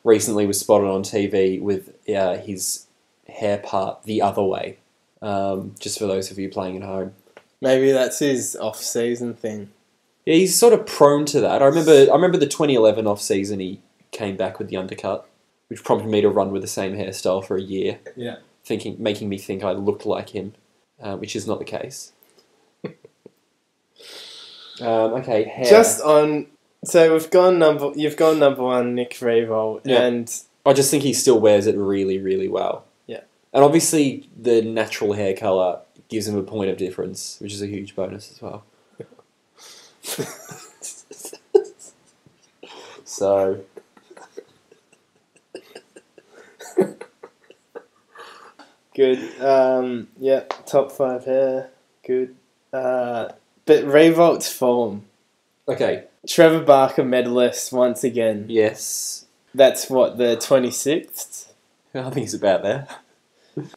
recently was spotted on TV with his hair part the other way, just for those of you playing at home. Maybe that's his off-season thing. Yeah, he's sort of prone to that. I remember the 2011 off-season he came back with the undercut, which prompted me to run with the same hairstyle for a year. Yeah. Making me think I looked like him, which is not the case. Okay, hair. So you've gone number 1, Nick Rewalt, yeah. And I just think he still wears it really, really well. Yeah. And obviously the natural hair colour gives him a point of difference, which is a huge bonus as well. So good. Yeah, top 5 hair. Good. But Rewalt's form. Okay. Trevor Barker medalist once again. Yes. That's what, the 26th? I think he's about there.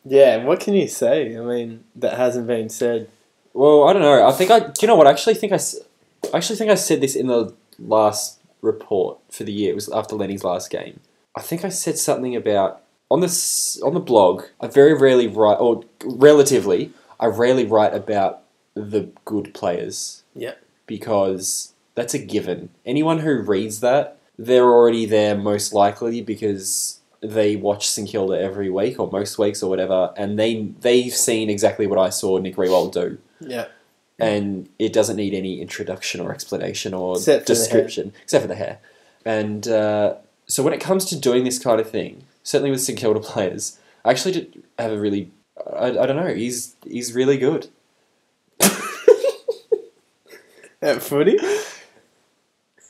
Yeah, what can you say? I mean, that hasn't been said. Well, I don't know. Do you know what? I actually think I said this in the last report for the year. It was after Lenny's last game. I think I said something about on the blog. I very rarely write, or relatively, I rarely write about the good players. Yeah. Because that's a given. Anyone who reads that, they're already there most likely because they watch St Kilda every week or most weeks or whatever, and they've seen exactly what I saw Nick Rewalt do. Yeah. And it doesn't need any introduction or explanation or Except description, except for the hair. And so when it comes to doing this kind of thing, certainly with St Kilda players, I actually did have a really, I don't know, he's really good. At footy?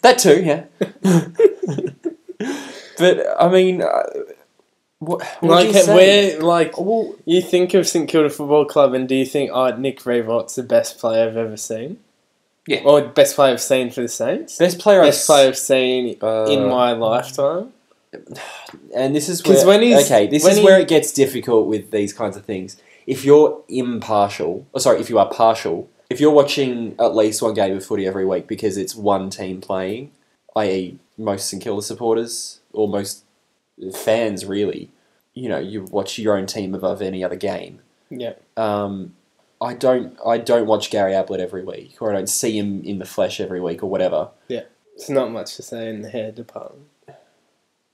That too, yeah. But I mean, what do you say? You think of St Kilda Football Club, and do you think, Nick Rewalt's the best player I've ever seen? Yeah. Or best player I've seen for the Saints? Best player I've seen in my lifetime. And this is where where it gets difficult with these kinds of things. If you're if you are partial. If you're watching at least one game of footy every week because it's one team playing, i.e. most St Kilda supporters, or most fans really, you watch your own team above any other game. Yeah. I don't watch Gary Ablett every week, or I don't see him in the flesh every week, or whatever. Yeah. It's not much to say in the hair department.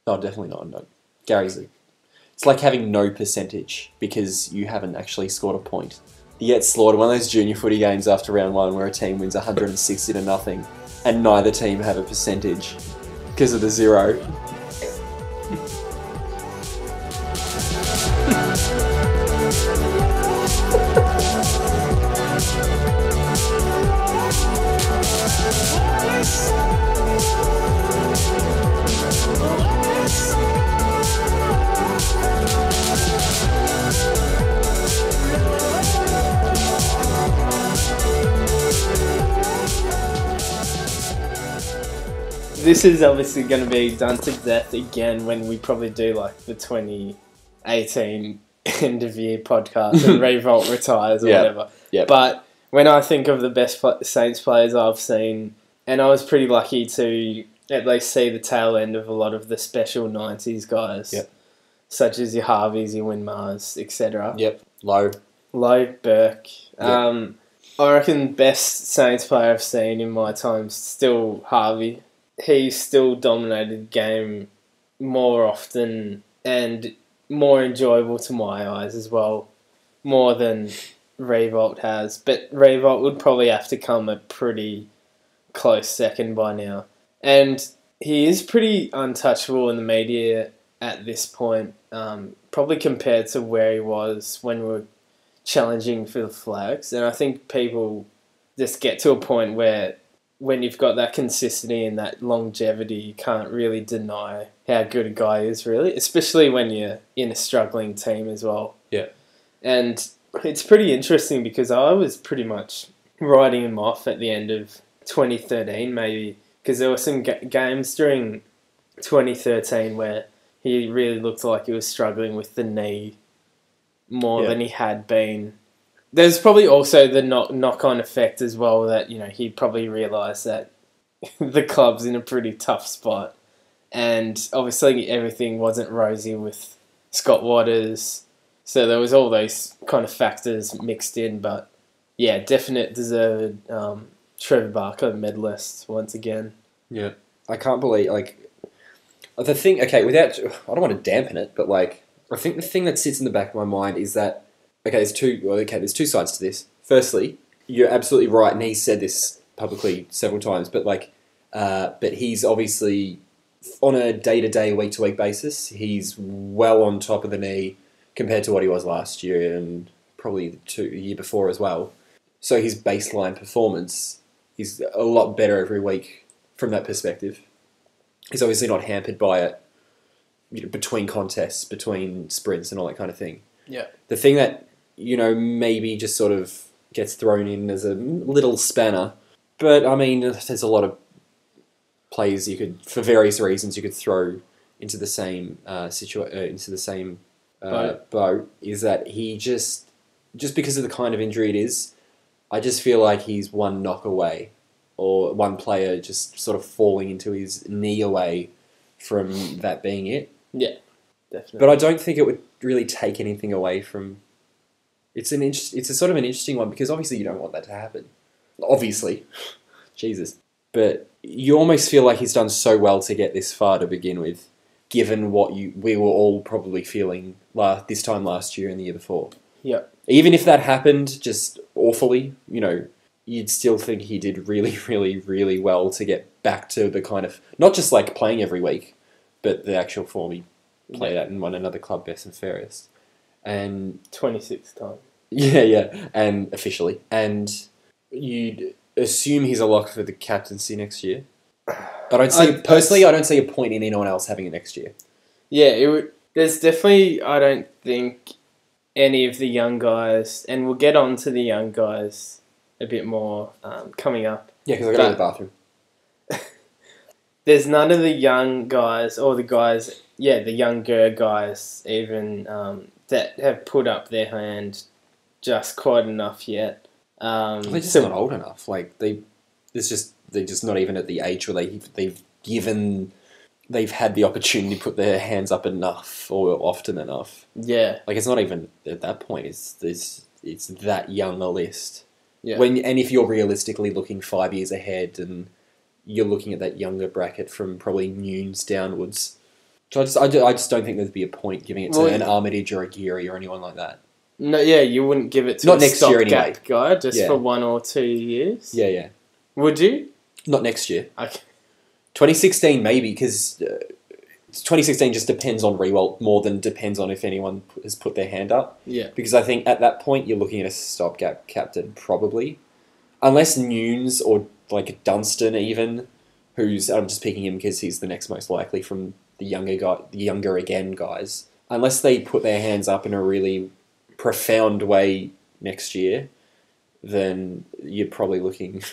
No, definitely not. No. It's like having no percentage because you haven't actually scored a point. You get slaughtered. One of those junior footy games after round 1 where a team wins 160-0 and neither team have a percentage because of the 0. This is obviously going to be done to death again when we probably do the 2018 end of year podcast and Rewalt retires or whatever. Yep. But when I think of the best Saints players I've seen, and I was pretty lucky to at least see the tail end of a lot of the special 90s guys, such as your Harveys, your Winmars, etc. Yep. Low, Burke. Yep. I reckon best Saints player I've seen in my time is still Harvey. He still dominated the game more often and more enjoyable to my eyes as well, more than Revolt has. But Revolt would probably have to come a pretty close second by now. And he is pretty untouchable in the media at this point, probably compared to where he was when we were challenging for the flags. And I think people just get to a point where when you've got that consistency and that longevity, you can't really deny how good a guy is, really, especially when you're in a struggling team as well. Yeah. And it's pretty interesting because I was pretty much writing him off at the end of 2013, maybe, because there were some games during 2013 where he really looked like he was struggling with the knee more than he had been. There's probably also the knock-on effect as well that, he probably realised that the club's in a pretty tough spot. And obviously everything wasn't rosy with Scott Waters. So there was all those kind of factors mixed in. But, yeah, definite deserved Trevor Barker medalist once again. Yeah. I can't believe, the thing, I don't want to dampen it, but, I think the thing that sits in the back of my mind is that, there's two sides to this. Firstly, you're absolutely right, and he said this publicly several times, but he's obviously, on a day-to-day, week-to-week basis, he's well on top of the knee compared to what he was last year and probably the year before as well. So his baseline performance is a lot better every week from that perspective. He's obviously not hampered by it, between contests, between sprints and all that kind of thing. Yeah. The thing that, maybe just sort of gets thrown in as a little spanner, but I mean, there's a lot of players you could, for various reasons, you could throw into the same boat, is that he just because of the kind of injury it is, I just feel like he's one knock away, or one player just sort of falling into his knee away from that being it. Yeah, definitely. But I don't think it would really take anything away from... It's a sort of an interesting one, because obviously you don't want that to happen. Obviously. Jesus. But you almost feel like he's done so well to get this far to begin with, given what we were all probably feeling this time last year and the year before. Yeah. Even if that happened just awfully, you'd still think he did really, really, really well to get back to the kind of... Not just playing every week, but the actual form he played at and won another club best and fairest. And 26th time. Yeah, and officially. And you'd assume he's a lock for the captaincy next year. But I don't see a point in anyone else having it next year. Yeah, there's definitely, I don't think, any of the young guys, and we'll get on to the young guys a bit more coming up. Yeah, because I got to go to the bathroom. There's none of the young guys, or the guys, the younger guys even, that have put up their hand just quite enough yet. They're just not old enough. They're just not even at the age where they've had the opportunity to put their hands up enough or often enough. Yeah. It's not even at that point. It's that young a list. Yeah. And if you're realistically looking 5 years ahead and you're looking at that younger bracket from probably Nunes downwards. So I just don't think there'd be a point giving it to an Armitage or a Geary or anyone like that. No, yeah, you wouldn't give it to not a next year anyway. Guy just for 1 or 2 years? Yeah. Would you? Not next year. Okay. 2016 maybe, because 2016 just depends on Rewalt more than depends on if anyone has put their hand up. Yeah. Because I think at that point you're looking at a stopgap captain probably. Unless Nunes or Dunstan even, I'm just picking him because he's the next most likely from the younger again guys. Unless they put their hands up in a really profound way next year, then you're probably looking...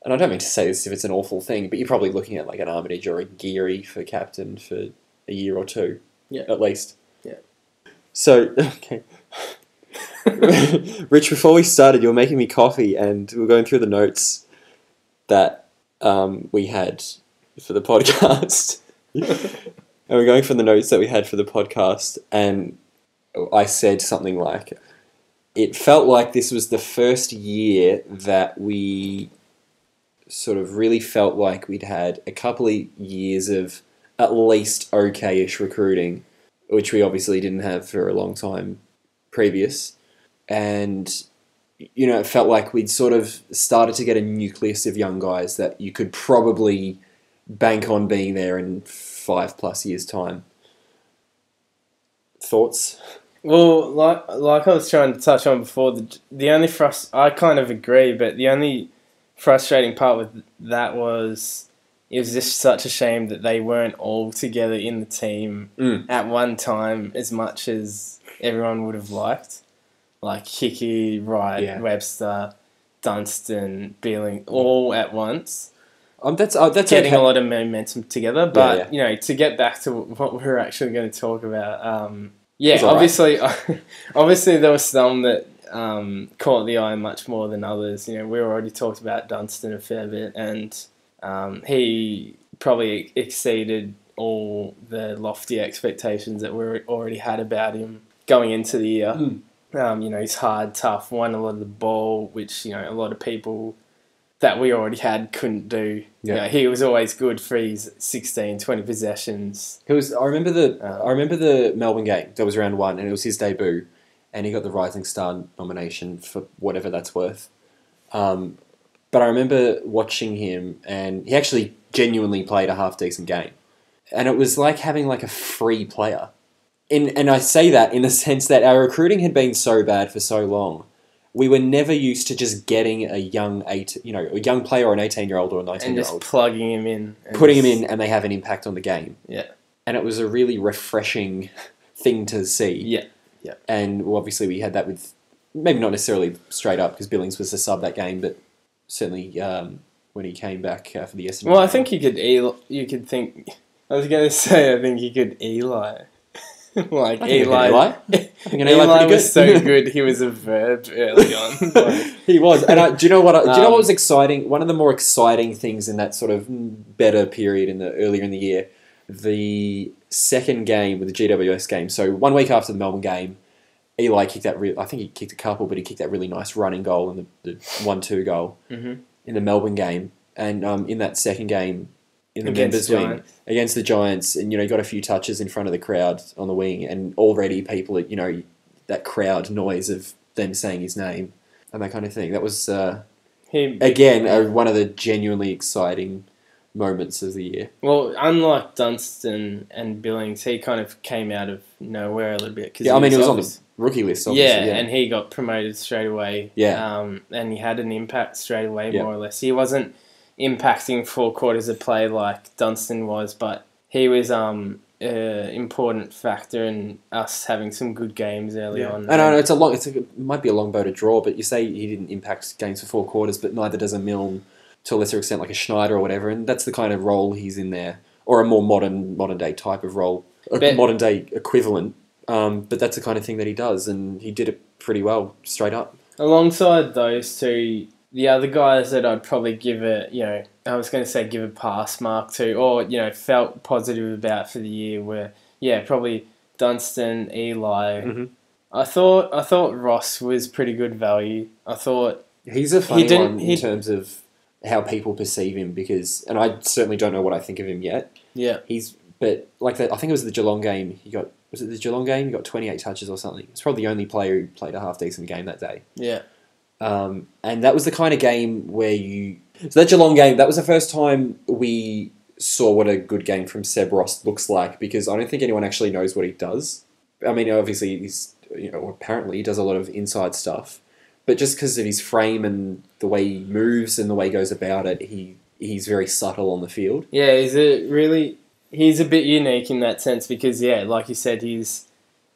And I don't mean to say this if it's an awful thing, but you're probably looking at an Armitage or a Geary for captain for a year or two. Yeah. At least. Yeah. So, okay. Rich, before we started, you were making me coffee and we were going through the notes that we had for the podcast. And we're going from the notes that we had for the podcast, and I said something like, it felt like this was the first year that we sort of really felt like we'd had a couple of years of at least okay-ish recruiting, which we obviously didn't have for a long time previous. And, it felt like we'd sort of started to get a nucleus of young guys that you could probably bank on being there in 5+ years' time. Thoughts? Well, like I was trying to touch on before, the only I kind of agree, but the only frustrating part with that was it was just such a shame that they weren't all together in the team at one time as much as everyone would have liked. Like Hickey, Wright, Webster, Dunstan, Beeling, all at once. That's getting okay. a lot of momentum together. But, to get back to what we're actually going to talk about, obviously there were some that caught the eye much more than others. We already talked about Dunstan a fair bit, and he probably exceeded all the lofty expectations that we already had about him going into the year. He's hard, tough, won a lot of the ball, which, a lot of people that we already had couldn't do. Yeah. He was always good for his 16, 20 possessions. I remember the Melbourne game. That was round 1, and it was his debut, and he got the Rising Star nomination for whatever that's worth. But I remember watching him, and he actually genuinely played a half-decent game. And it was like having a free player. And I say that in the sense that our recruiting had been so bad for so long. We were never used to just getting a young player or an 18-year-old or a 19-year-old. And just plugging him in. Putting him in, and they have an impact on the game. Yeah. And it was a really refreshing thing to see. Yeah. Yeah. And obviously we had that with, maybe not necessarily straight up, because Billings was the sub that game, but certainly when he came back for the Essendon. Well, I think you could think... I was going to say, I think you could Eli. Eli. Eli was so good. He was a verb early on. He was. And do you know what? Do you know what was exciting? One of the more exciting things in that sort of better period earlier in the year, the second game with the GWS game. So 1 week after the Melbourne game, Eli kicked that. I think he kicked a couple, but he kicked that really nice running goal in the 1-2 goal in the Melbourne game. And in that second game, in the members wing against the Giants, and got a few touches in front of the crowd on the wing, and already people, that crowd noise of them saying his name and that kind of thing. That was one of the genuinely exciting moments of the year. Well, unlike Dunstan and Billings, he kind of came out of nowhere a little bit. He was on the rookie list, obviously. Yeah, and he got promoted straight away. Yeah, and he had an impact straight away, more or less. He wasn't impacting 4 quarters of play like Dunstan was, but he was an important factor in us having some good games early on. I know it might be a long bow to draw, but you say he didn't impact games for 4 quarters, but neither does a Milne to a lesser extent, like a Schneider or whatever, and that's the kind of role he's in there, or a more modern day type of role, modern day equivalent. But that's the kind of thing that he does, and he did it pretty well, straight up. Alongside those two, the other guys that I'd probably give a pass mark to, or, felt positive about for the year were, probably Dunstan, Eli. Mm-hmm. I thought Ross was pretty good value. I thought... He's a funny one in terms of how people perceive him, and I certainly don't know what I think of him yet. Yeah. But I think it was the Geelong game, was it the Geelong game? He got 28 touches or something. It's probably the only player who played a half-decent game that day. Yeah. And that was the kind of game where so that Geelong game, that was the first time we saw what a good game from Seb Ross looks like, because I don't think anyone actually knows what he does. I mean, obviously, apparently he does a lot of inside stuff, but just because of his frame and the way he moves and the way he goes about it, he's very subtle on the field. Yeah, he's a bit unique in that sense because, like you said, he's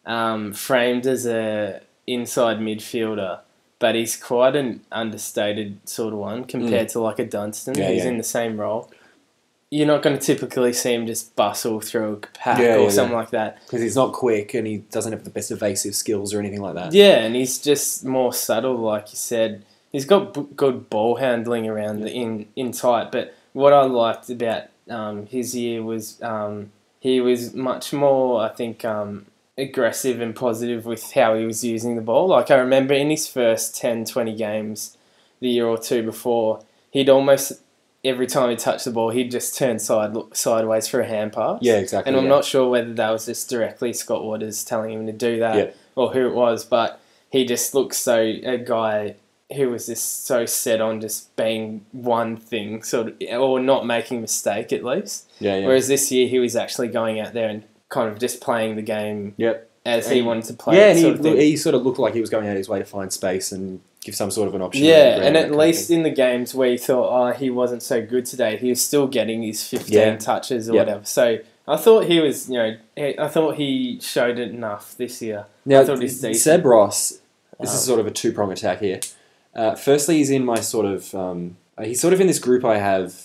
framed as a inside midfielder, but he's quite an understated sort of one compared to like a Dunstan who's in the same role. You're not going to typically see him just bustle through a pack or something like that. Because he's not quick and he doesn't have the best evasive skills or anything like that. Yeah, and he's just more subtle, like you said. He's got good ball handling around in tight, but what I liked about his year was he was much more, I think, aggressive and positive with how he was using the ball. Like I remember in his first 10, 20 games the year or two before, he'd almost every time he touched the ball, he'd just turn sideways for a hand pass. Yeah, exactly. And I'm not sure whether that was just directly Scott Waters telling him to do that or who it was, but he just looks a guy who was just so set on just being one thing, or not making a mistake at least. Yeah. Whereas this year he was actually going out there and kind of just playing the game as he wanted to play. Yeah, and he sort of looked like he was going out of his way to find space and give some sort of an option. Yeah, and at least in the games where you thought, he wasn't so good today, he was still getting his 15 touches or whatever. So I thought he was, I thought he showed it enough this year. Now, I thought he's decent. Seb Ross, this is sort of a two-prong attack here. Firstly, he's in my sort of, he's sort of in this group I have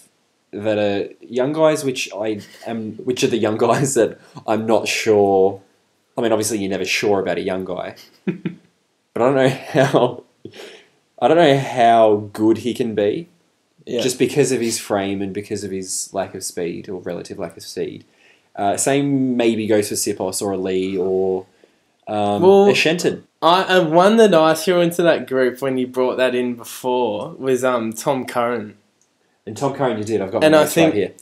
that are young guys, which are the young guys that I'm not sure. I mean, obviously you're never sure about a young guy, but I don't know how good he can be, just because of his frame and because of his lack of speed or relative lack of speed. Same maybe goes for Sipos or a Lee or a Shenton. One that I threw into that group when you brought that in before was Tom Curran. And Tom Curran, you did. I've got my notes right here.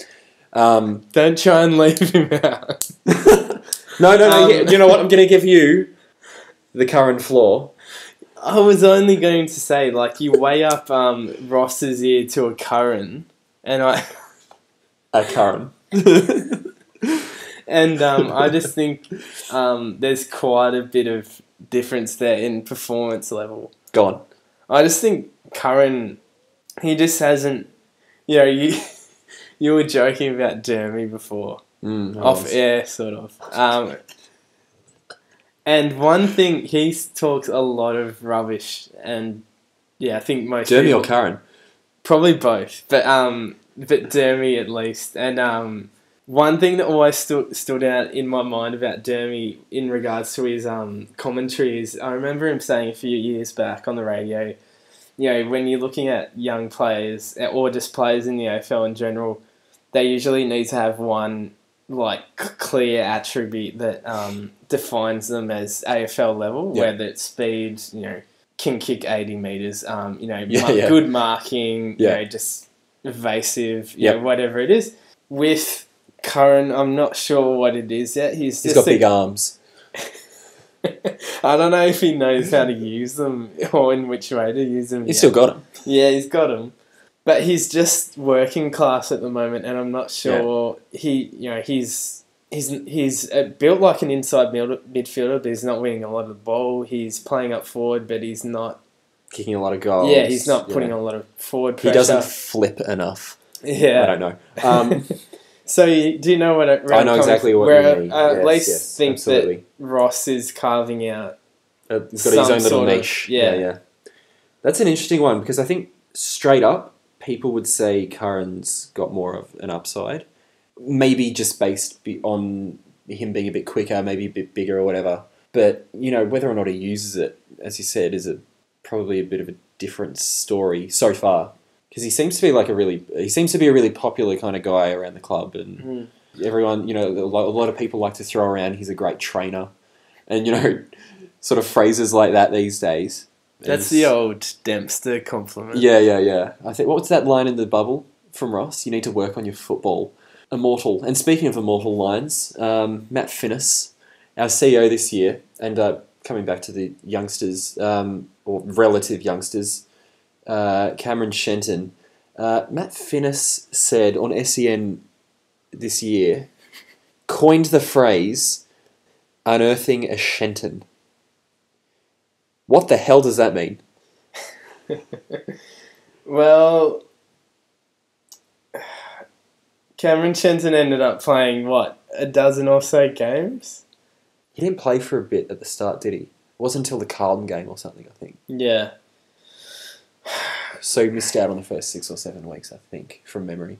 Don't try and leave him out. No. You know what? I'm going to give you the Curran floor. I was only going to say, you weigh up Ross's ear to a Curran, and a Curran. And I just think there's quite a bit of difference there in performance level. Go on. I just think Curran, he just hasn't... you were joking about Dermy before. Off air, sort of. And one thing, he talks a lot of rubbish, and I think most Dermy or Curran? Probably both, but Dermy at least. And one thing that always stood out in my mind about Dermy in regards to his commentary is I remember him saying a few years back on the radio, when you're looking at young players or just players in the AFL in general, they usually need to have one clear attribute that defines them as AFL level, whether it's speed, can kick 80 metres, good marking, just evasive, whatever it is. With Curran, I'm not sure what it is yet. He's got big arms. I don't know if he knows how to use them or in which way to use them. He's still got them. Yeah, he's got them. But he's just working class at the moment, and I'm not sure he's built like an inside midfielder, but he's not winning a lot of the ball. He's playing up forward, but he's not kicking a lot of goals. Yeah, he's not putting a lot of forward pressure. He doesn't flip enough. Yeah, I don't know. So do you know what I know exactly what you mean. At least think absolutely. that Ross is carving out. He's got his own little niche. Yeah. That's an interesting one because I think straight up, people would say Curran's got more of an upside. Maybe just based on him being a bit quicker, maybe a bit bigger or whatever. But, whether or not he uses it, as you said, is probably a bit of a different story so far. Because he seems to be a really popular kind of guy around the club. And everyone, a lot of people like to throw around he's a great trainer. And, sort of phrases like that these days. That's the old Dempster compliment. Yeah. I think, what was that line in the bubble from Ross? You need to work on your football. Immortal. And speaking of immortal lines, Matt Finnis, our CEO this year, and coming back to the youngsters, or relative youngsters, Cameron Shenton, Matt Finnis said on SEN this year, coined the phrase, unearthing a Shenton. What the hell does that mean? Well, Cameron Shenton ended up playing, a dozen or so games? He didn't play for a bit at the start, did he? It wasn't until the Carlton game or something, I think. Yeah. So he missed out on the first 6 or 7 weeks, I think, from memory.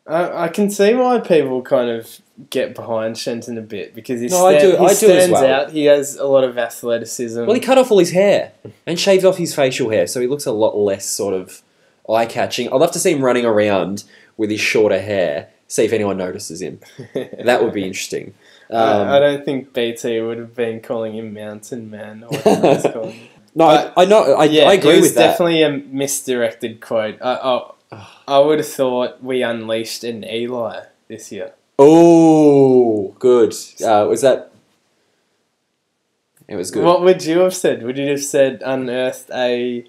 I can see why people kind of get behind Shenton a bit because he stands out. He has a lot of athleticism. Well, he cut off all his hair and shaved off his facial hair, so he looks a lot less sort of eye-catching. I'd love to see him running around with his shorter hair, see if anyone notices him. That would be interesting. I don't think BT would have been calling him Mountain Man or whatever he's calling him. No, I agree with that. It was definitely a misdirected quote. I would have thought we unleashed an Eli this year. Oh, good. Was that? It was good. What would you have said? Would you have said unearthed a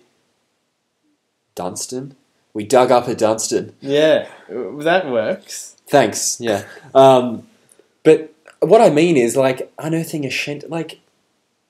Dunstan? We dug up a Dunstan. Yeah, that works. Thanks. Yeah. But what I mean is like unearthing a Shent. Like,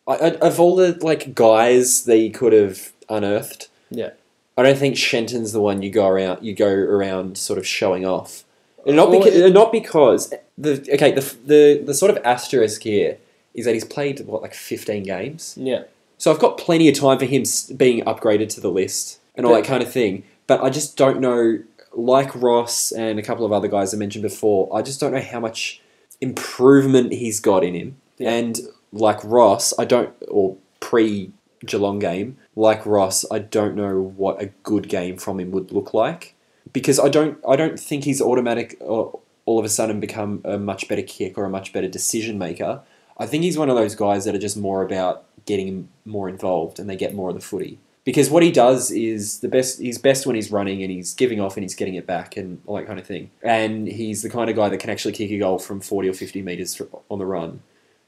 of all the like guys they could have unearthed. Yeah. I don't think Shenton's the one you go around sort of showing off. And not because the sort of asterisk here is that he's played like 15 games. Yeah. So I've got plenty of time for him being upgraded to the list and all that kind of thing. But I just don't know, like Ross and a couple of other guys I mentioned before, I just don't know how much improvement he's got in him. Yeah. And like Ross, or pre-Geelong game, like Ross, I don't know what a good game from him would look like. Because I don't think he's automatic or all of a sudden become a much better kick or a much better decision maker. I think he's one of those guys that are just more about getting him more involved and they get more of the footy. Because what he does is he's best when he's running and he's giving off and he's getting it back and all that kind of thing. And he's the kind of guy that can actually kick a goal from 40 or 50 metres on the run,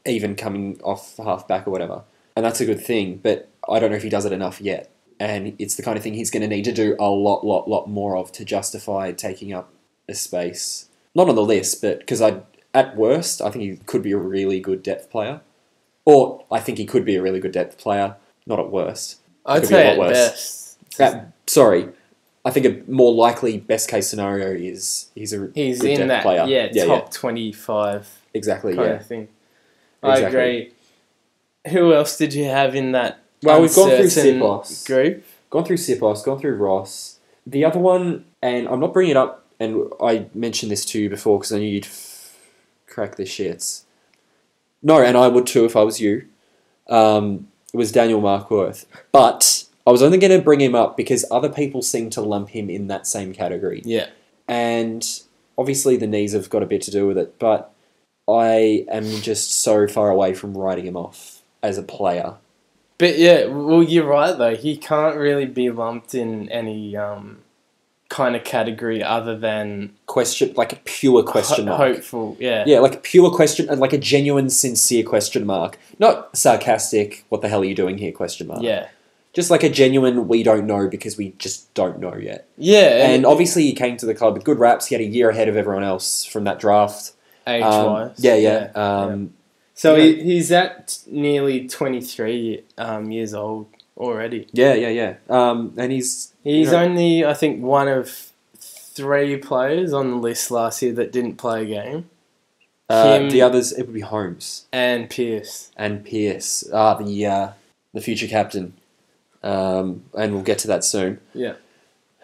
even coming off half back or whatever. And that's a good thing, but I don't know if he does it enough yet. And it's the kind of thing he's going to need to do a lot more of to justify taking up a space. Not on the list, but because at worst, I think he could be a really good depth player. Or I think he could be a really good depth player, not at worst. I'd say at best. I think a more likely best case scenario is he's good in depth player. Top 25 exactly, kind of thing. I agree. Who else did you have in that? Well, we've gone through Sipos group. Gone through Sipos, gone through Ross. The other one, and I'm not bringing it up, and I mentioned this to you before because I knew you'd crack the shits. No, and I would too if I was you. It was Daniel Markworth. But I was only going to bring him up because other people seem to lump him in that same category. Yeah. And obviously the knees have got a bit to do with it, but I am just so far away from writing him off as a player. But yeah, well, you're right though. He can't really be lumped in any kind of category other than like a pure question mark. Hopeful, yeah. Yeah, like a pure question, like a genuine, sincere question mark. Not sarcastic, what the hell are you doing here question mark. Yeah. Just like a genuine, we don't know because we just don't know yet. Yeah. And obviously he came to the club with good raps. He had a year ahead of everyone else from that draft. Age-wise. Yeah. So he's at nearly 23 years old already. Yeah. And he's only, I think, one of 3 players on the list last year that didn't play a game. The others, it would be Holmes. And Pearce. The future captain. And we'll get to that soon. Yeah.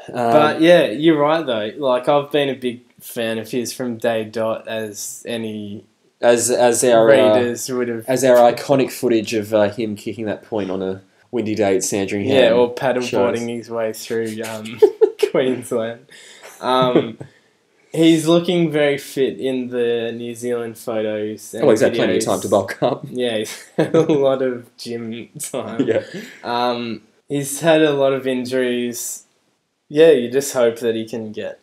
But yeah, you're right though. Like, I've been a big fan of his from day dot, as any as our readers would have, as our iconic footage of him kicking that point on a windy day at Sandringham. Yeah, or paddleboarding his way through Queensland. He's looking very fit in the New Zealand photos. And he's had plenty of time to bulk up. Yeah, he's had a lot of gym time. Yeah. He's had a lot of injuries. Yeah, you just hope that he can get,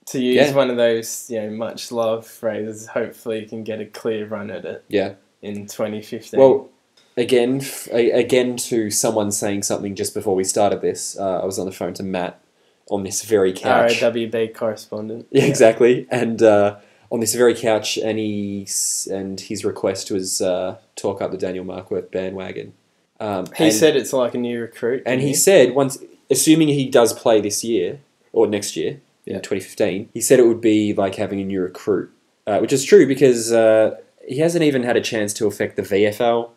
to use one of those much loved phrases, hopefully he can get a clear run at it. Yeah. In 2015. Well, again to someone saying something just before we started this, I was on the phone to Matt on this very couch. RWB correspondent. Yeah, exactly. And on this very couch, and his request was talk up the Daniel Markworth bandwagon. He said it's like a new recruit. And he said, assuming he does play this year, or next year, in 2015, he said it would be like having a new recruit, which is true because he hasn't even had a chance to affect the VFL.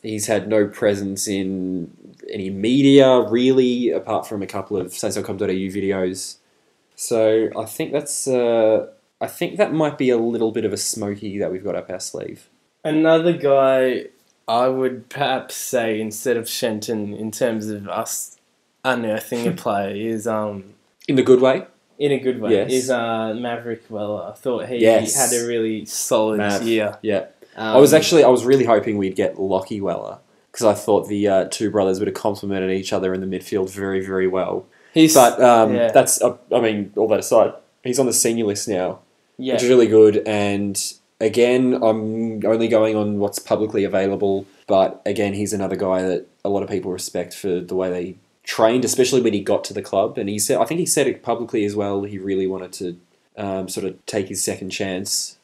He's had no presence in any media, really, apart from a couple of st.com.au videos. So I think that might be a little bit of a smoky that we've got up our sleeve. Another guy I would perhaps say, instead of Shenton, in terms of us unearthing a player, is in the good way. In a good way, yes. Is Maverick Weller. I thought he had a really solid year. Yeah. I was really hoping we'd get Lockie Weller because I thought the two brothers would have complemented each other in the midfield very, very well. But yeah. that's, I mean, all that aside, he's on the senior list now, Yeah. which is really good. And again, I'm only going on what's publicly available. But again, he's another guy that a lot of people respect for the way they trained, especially when he got to the club. And I think he said it publicly as well. He really wanted to sort of take his second chance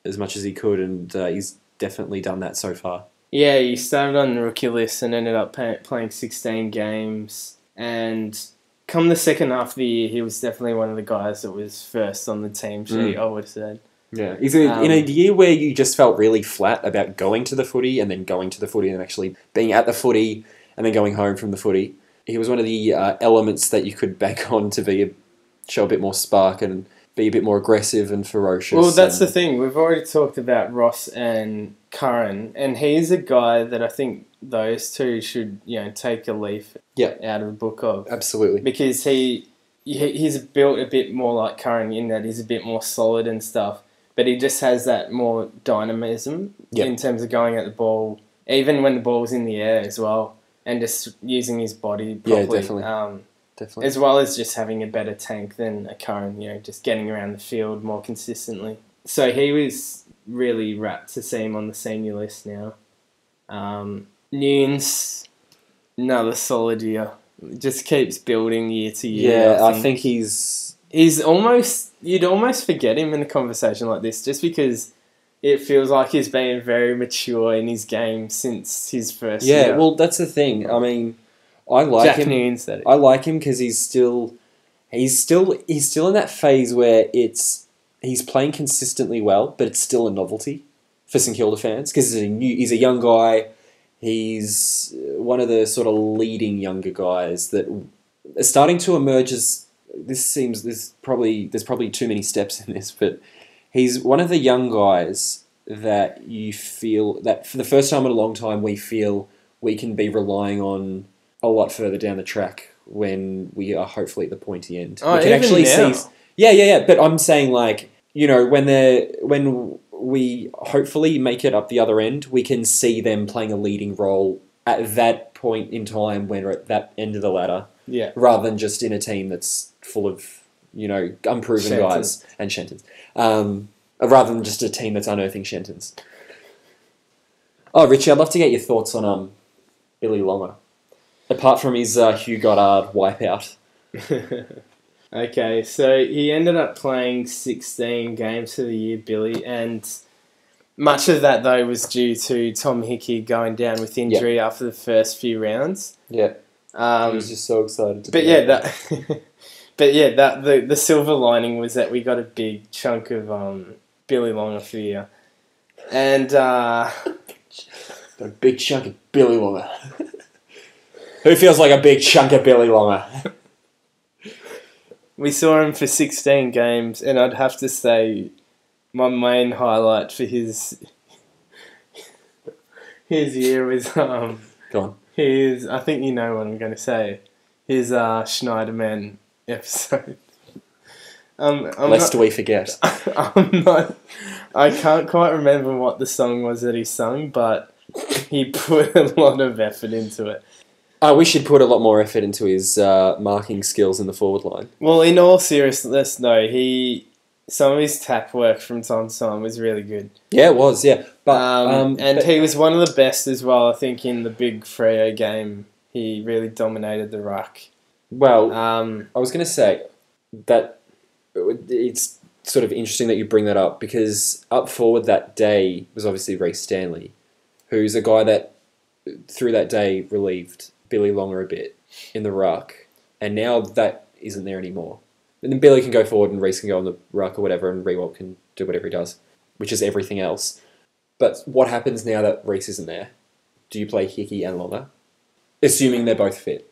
as much as he could, and he's definitely done that so far. Yeah, he started on the rookie list and ended up playing 16 games. And come the second half of the year, he was definitely one of the guys that was first on the team sheet, I would have said. Yeah, in a year where you just felt really flat about going to the footy and then going to the footy and actually being at the footy and then going home from the footy, he was one of the elements that you could bank on to show a bit more spark and be a bit more aggressive and ferocious. Well, that's the thing. We've already talked about Ross and Curran, and he's a guy that I think those two should, take a leaf out of the book of. Absolutely. Because he's built a bit more like Curran in that he's a bit more solid and stuff, but he just has that more dynamism in terms of going at the ball, even when the ball's in the air as well, and just using his body properly. Yeah, definitely. Definitely. As well as just having a better tank than a Curran, just getting around the field more consistently. So he was really rapt to see him on the senior list now. Nunes, another solid year. Just keeps building year to year. Yeah, I think he's almost, you'd almost forget him in a conversation like this just because it feels like he's been very mature in his game since his first year. Yeah, well, that's the thing. I mean, I like Jack him. Nunes, that is. I like him because he's still in that phase where he's playing consistently well, but it's still a novelty for St Kilda fans because he's a young guy. He's one of the sort of leading younger guys that are starting to emerge as. There's probably too many steps in this, but he's one of the young guys that you feel that for the first time in a long time we feel we can be relying on a lot further down the track when we are hopefully at the pointy end. Oh, we can actually see. Yeah. But I'm saying when we hopefully make it up the other end, we can see them playing a leading role at that point in time when we're at that end of the ladder. Yeah. Rather than just in a team that's full of unproven guys and Shentons. Rather than just a team that's unearthing Shentons. Oh, Richie, I'd love to get your thoughts on Billy Longer. Apart from his Hugh Goddard wipeout. Okay, so he ended up playing 16 games for the year, Billy, and much of that, though, was due to Tom Hickey going down with injury after the first few rounds. Yeah. I was just so excited to the silver lining was that we got a big chunk of Billy Longer for the year. And got a big chunk of Billy Longer. Who feels like a big chunk of Billy Longer? We saw him for 16 games, and I'd have to say my main highlight for his year was Go on. I think you know what I'm going to say. His Schneiderman episode. Lest we forget. I can't quite remember what the song was that he sung, but he put a lot of effort into it. We should put a lot more effort into his marking skills in the forward line. Well, in all seriousness, though, some of his tap work from time to time was really good. Yeah, it was, yeah. But he was one of the best as well, I think, in the big Freo game. He really dominated the ruck. Well, I was going to say that it's sort of interesting that you bring that up because up forward that day was obviously Reece Stanley, who's a guy that through that day relieved Billy Longer a bit in the ruck, and now that isn't there anymore. And then Billy can go forward and Reece can go on the ruck or whatever, and Rewalt can do whatever he does, which is everything else. But what happens now that Reece isn't there? Do you play Hickey and Longer? Assuming they're both fit.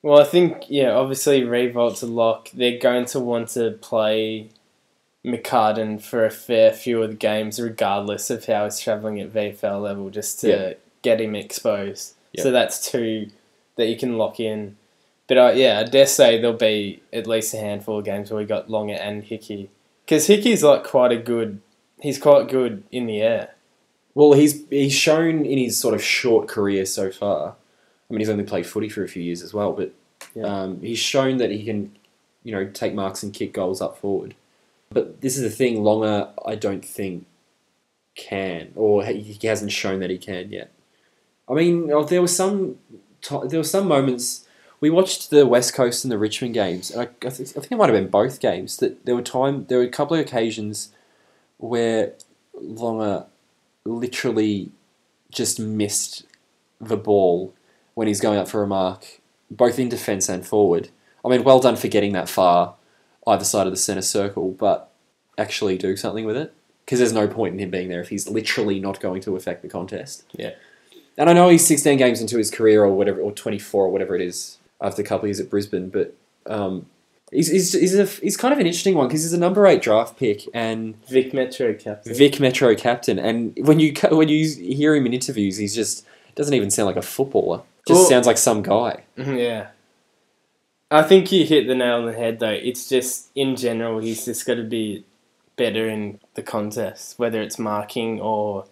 Well, I think, obviously Revolt's a lock. They're going to want to play McCartan for a fair few of the games, regardless of how he's travelling at VFL level, just to get him exposed. Yep. So that's two that you can lock in. But I dare say there'll be at least a handful of games where we got Longer and Hickey. Because Hickey's he's quite good in the air. Well, he's shown in his sort of short career so far. I mean, he's only played footy for a few years as well, but Yeah. He's shown that he can, take marks and kick goals up forward. But this is the thing, Longer, I don't think can, or he hasn't shown that he can yet. I mean, there were some moments. We watched the West Coast and the Richmond games, and I think it might have been both games. That there were a couple of occasions where Longer literally just missed the ball when he's going up for a mark, both in defence and forward. I mean, well done for getting that far either side of the centre circle, but actually do something with it. Because there's no point in him being there if he's literally not going to affect the contest. Yeah. And I know he's 16 games into his career or whatever, or 24 or whatever it is, after a couple of years at Brisbane, but he's kind of an interesting one because he's a number 8 draft pick and Vic Metro captain. And when you hear him in interviews, he's just doesn't even sound like a footballer. Just sounds like some guy. Yeah. I think you hit the nail on the head though. It's just in general he's just got to be better in the contest, whether it's marking or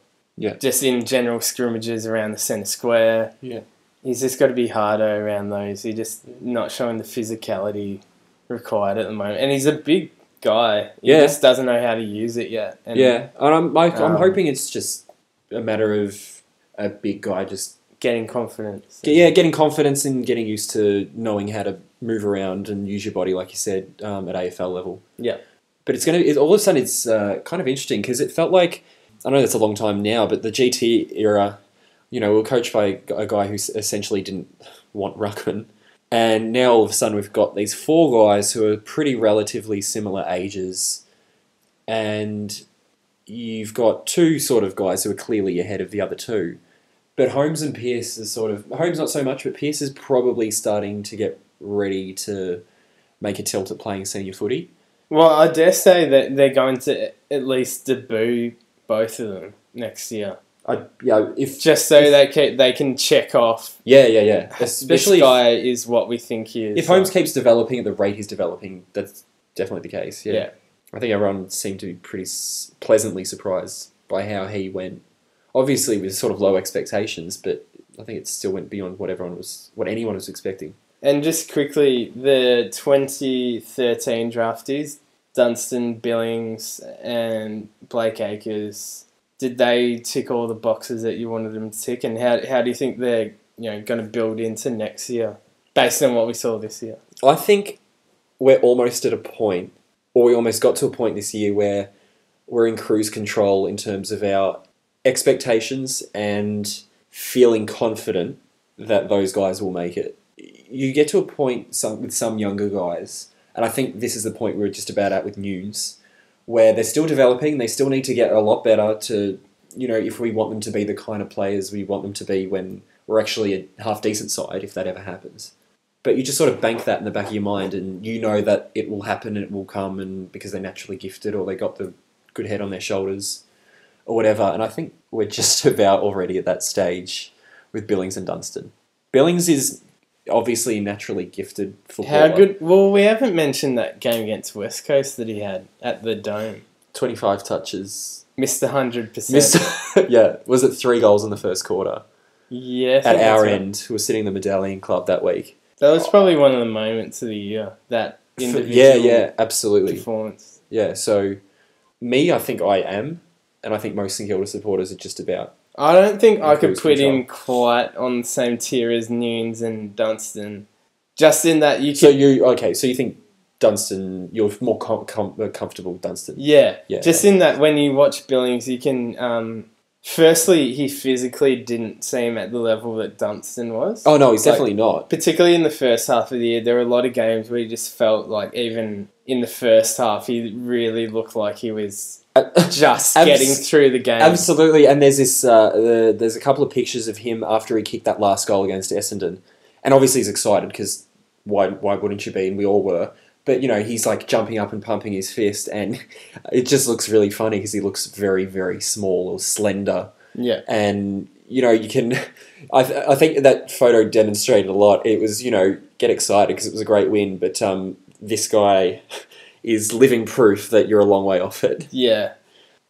just in general scrimmages around the centre square. Yeah. He's just got to be harder around those. He's just not showing the physicality required at the moment. And he's a big guy. He just doesn't know how to use it yet. And, and I'm hoping it's just a matter of a big guy just getting confidence. Yeah, getting confidence and getting used to knowing how to move around and use your body, like you said, at AFL level. Yeah. But all of a sudden it's kind of interesting because it felt like, I know that's a long time now, but the GT era, we were coached by a guy who essentially didn't want ruckman. And now all of a sudden we've got these 4 guys who are pretty relatively similar ages. And you've got 2 sort of guys who are clearly ahead of the other 2. But Holmes and Pearce is Holmes not so much, but Pearce is probably starting to get ready to make a tilt at playing senior footy. Well, I dare say that they're going to at least debut both of them next year. They can check off. Yeah. Especially this guy is what we think he is. If Holmes keeps developing at the rate he's developing, that's definitely the case. Yeah. I think everyone seemed to be pretty pleasantly surprised by how he went. Obviously, with sort of low expectations, but I think it still went beyond what anyone was expecting. And just quickly, the 2013 draftees, Dunstan, Billings, and Blake Acres, did they tick all the boxes that you wanted them to tick? And how do you think they're going to build into next year, based on what we saw this year? I think we're almost at a point, or we almost got to a point this year where we're in cruise control in terms of our expectations and feeling confident that those guys will make it. You get to a point with some younger guys, and I think this is the point we're just about at with Nunes, where they're still developing, they still need to get a lot better to, if we want them to be the kind of players we want them to be when we're actually a half-decent side, if that ever happens. But you just sort of bank that in the back of your mind, and you know that it will happen and it will come, and because they're naturally gifted or they got the good head on their shoulders or whatever. And I think we're just about already at that stage with Billings and Dunstan. Billings is obviously a naturally gifted footballer. How good? Well, we haven't mentioned that game against West Coast that he had at the Dome. 25 touches. Missed 100%. Yeah. Was it 3 goals in the first quarter? Yeah. At our end. Who was sitting in the Medallion Club that week. That was probably one of the moments of the year. That individual absolutely. performance. Yeah, so I think I am, and I think most St Kilda supporters are just about. I don't think I could put him quite on the same tier as Nunes and Dunstan. Just in that you can... So you think Dunstan, you're more comfortable with Dunstan? Yeah. Just in that when you watch Billings, you can... firstly, he physically didn't seem at the level that Dunstan was. Oh, no, he's definitely not. Particularly in the first half of the year, there were a lot of games where he just felt like even in the first half, he really looked like he was just getting through the game. Absolutely, and there's this. There's a couple of pictures of him after he kicked that last goal against Essendon, and obviously he's excited because why wouldn't you be? And we all were. But, he's like jumping up and pumping his fist, and it just looks really funny because he looks very, very small or slender. Yeah. And, you can... I think that photo demonstrated a lot. It was, get excited because it was a great win, but this guy is living proof that you're a long way off it. Yeah.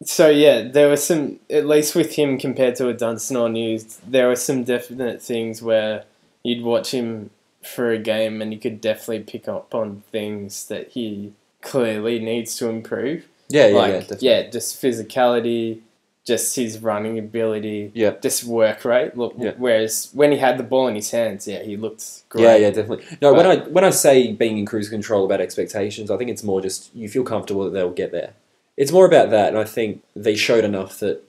So, there were some, at least with him compared to a Dunstan or Nunes, there were some definite things where you'd watch him for a game, and you could definitely pick up on things that he clearly needs to improve. Yeah, definitely. Just physicality, just his running ability, just work rate. Whereas when he had the ball in his hands, he looked great. Yeah, definitely. No, when I say being in cruise control about expectations, I think it's more just you feel comfortable that they'll get there. It's more about that, and I think they showed enough that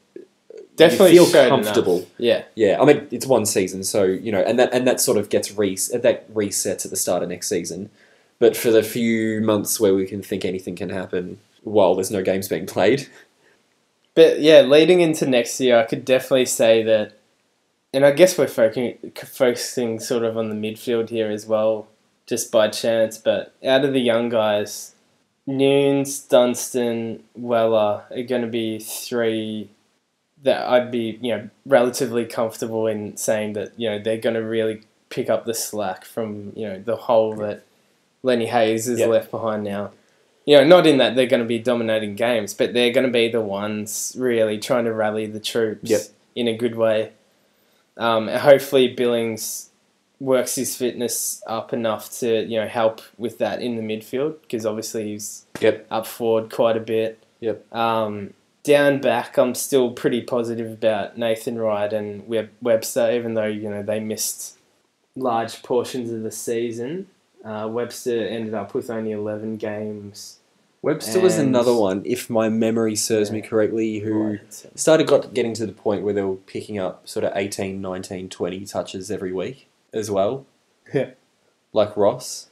definitely you feel comfortable. Enough. Yeah. I mean, it's one season, so and that sort of gets resets at the start of next season. But for the few months where we can think anything can happen while there's no games being played. But yeah, leading into next year, I could definitely say that, and I guess we're focusing sort of on the midfield here as well, just by chance. But out of the young guys, Nunes, Dunstan, Weller are going to be three that I'd be, relatively comfortable in saying that, they're going to really pick up the slack from, the hole that Lenny Hayes is left behind now. Not in that they're going to be dominating games, but they're going to be the ones really trying to rally the troops in a good way. Hopefully Billings works his fitness up enough to, help with that in the midfield, because obviously he's up forward quite a bit. Down back, I'm still pretty positive about Nathan Wright and Webster, even though, they missed large portions of the season. Webster ended up with only 11 games. Webster was another one, if my memory serves me correctly, who getting to the point where they were picking up sort of 18, 19, 20 touches every week as well. Yeah. Like Ross.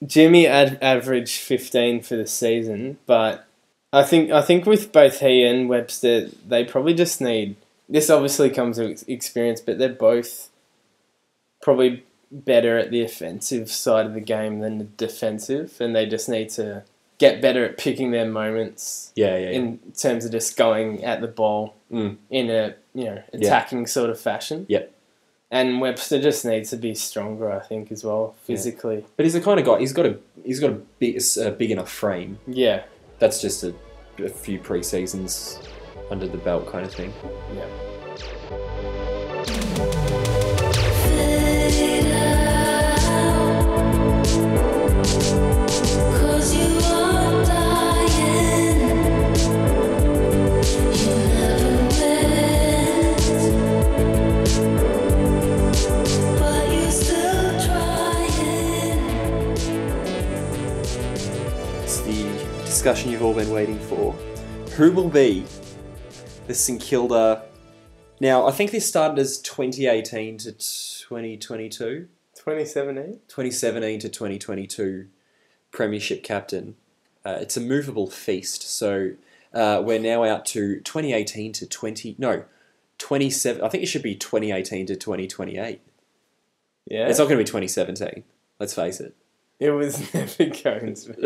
Jimmy averaged 15 for the season, but I think with both he and Webster, they probably just need... This obviously comes with experience, but they're both probably better at the offensive side of the game than the defensive, and they just need to get better at picking their moments. In terms of just going at the ball in a attacking sort of fashion. And Webster just needs to be stronger, I think, as well, physically. But he's the kind of guy. He's got a big enough frame. Yeah, that's just a few pre-seasons under the belt kind of thing. Yeah. Discussion you've all been waiting for. Who will be the St Kilda... Now, I think this started as 2018 to 2022. 2017? 2017 to 2022 Premiership captain. It's a movable feast, so we're now out to 2018 to 27... I think it should be 2018 to 2028. Yeah? It's not going to be 2017, let's face it. It was never going to be.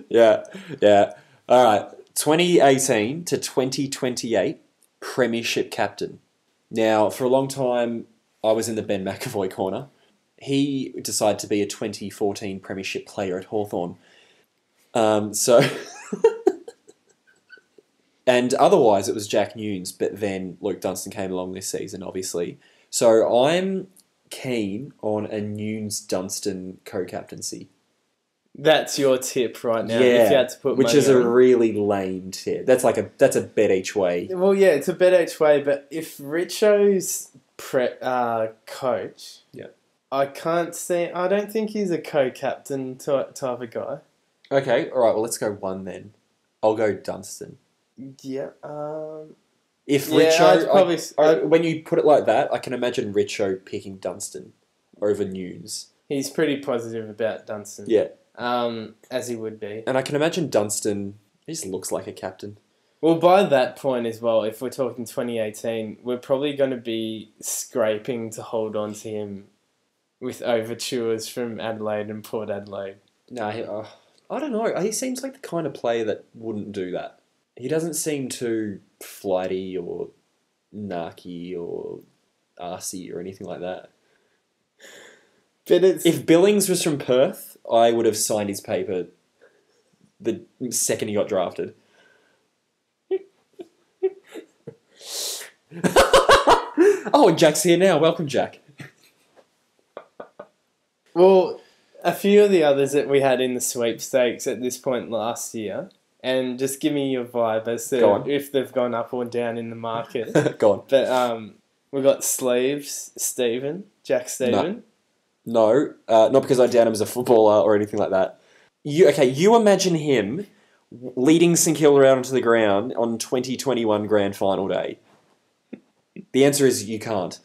Yeah. All right. 2018 to 2028 Premiership captain. Now, for a long time, I was in the Ben McAvoy corner. He decided to be a 2014 Premiership player at Hawthorn. And otherwise, it was Jack Nunes, but then Luke Dunstan came along this season, obviously. So I'm keen on a Nunes-Dunstan co-captaincy. That's your tip right now. Yeah, if you had to put which is a really lame tip. That's a bet each way. Well, yeah, it's a bet each way. But if Richo's coach, I can't see. I don't think he's a co-captain type of guy. Okay, all right. Well, let's go one then. I'll go Dunstan. Yeah. If Richo, when you put it like that, I can imagine Richo picking Dunstan over Nunes. He's pretty positive about Dunstan. Yeah. As he would be. And I can imagine Dunstan, he just looks like a captain. Well, by that point as well, if we're talking 2018, we're probably going to be scraping to hold on to him with overtures from Adelaide and Port Adelaide. No, I don't know. He seems like the kind of player that wouldn't do that. He doesn't seem too flighty or narky or arsey or anything like that. But if Billings was from Perth, I would have signed his paper the second he got drafted. Oh, and Jack's here now. Welcome, Jack. Well, a few of the others that we had in the sweepstakes at this point last year, and just give me your vibe as to if they've gone up or down in the market. Go on. But we got Jack Stephen. No, not because I doubt him as a footballer or anything like that. You imagine him leading St Kilda out onto the ground on 2021 Grand Final day. The answer is you can't.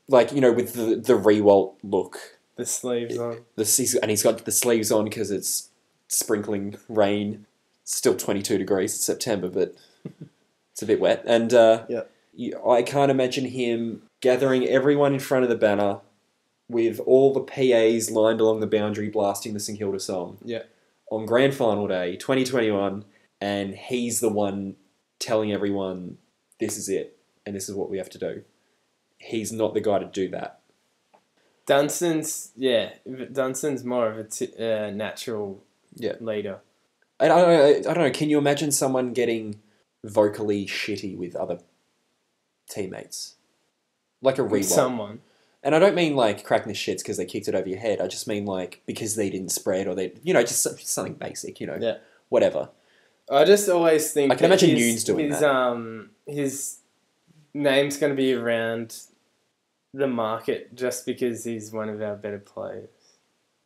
Like, with the Rewalt look. The sleeves on. And he's got the sleeves on because it's sprinkling rain. It's still 22 degrees in September, but it's a bit wet. And I can't imagine him gathering everyone in front of the banner with all the PAs lined along the boundary blasting the St Kilda song. Yeah. On Grand Final day, 2021, and he's the one telling everyone, this is it, and this is what we have to do. He's not the guy to do that. Dunstan's more of a natural leader. I don't know, can you imagine someone getting vocally shitty with other teammates? Like a Rewalt. Someone. And I don't mean like cracking the shits because they kicked it over your head. I just mean like because they didn't spread or they, just something basic, whatever. I just always think I can imagine Nunes doing that. His name's going to be around the market just because he's one of our better players.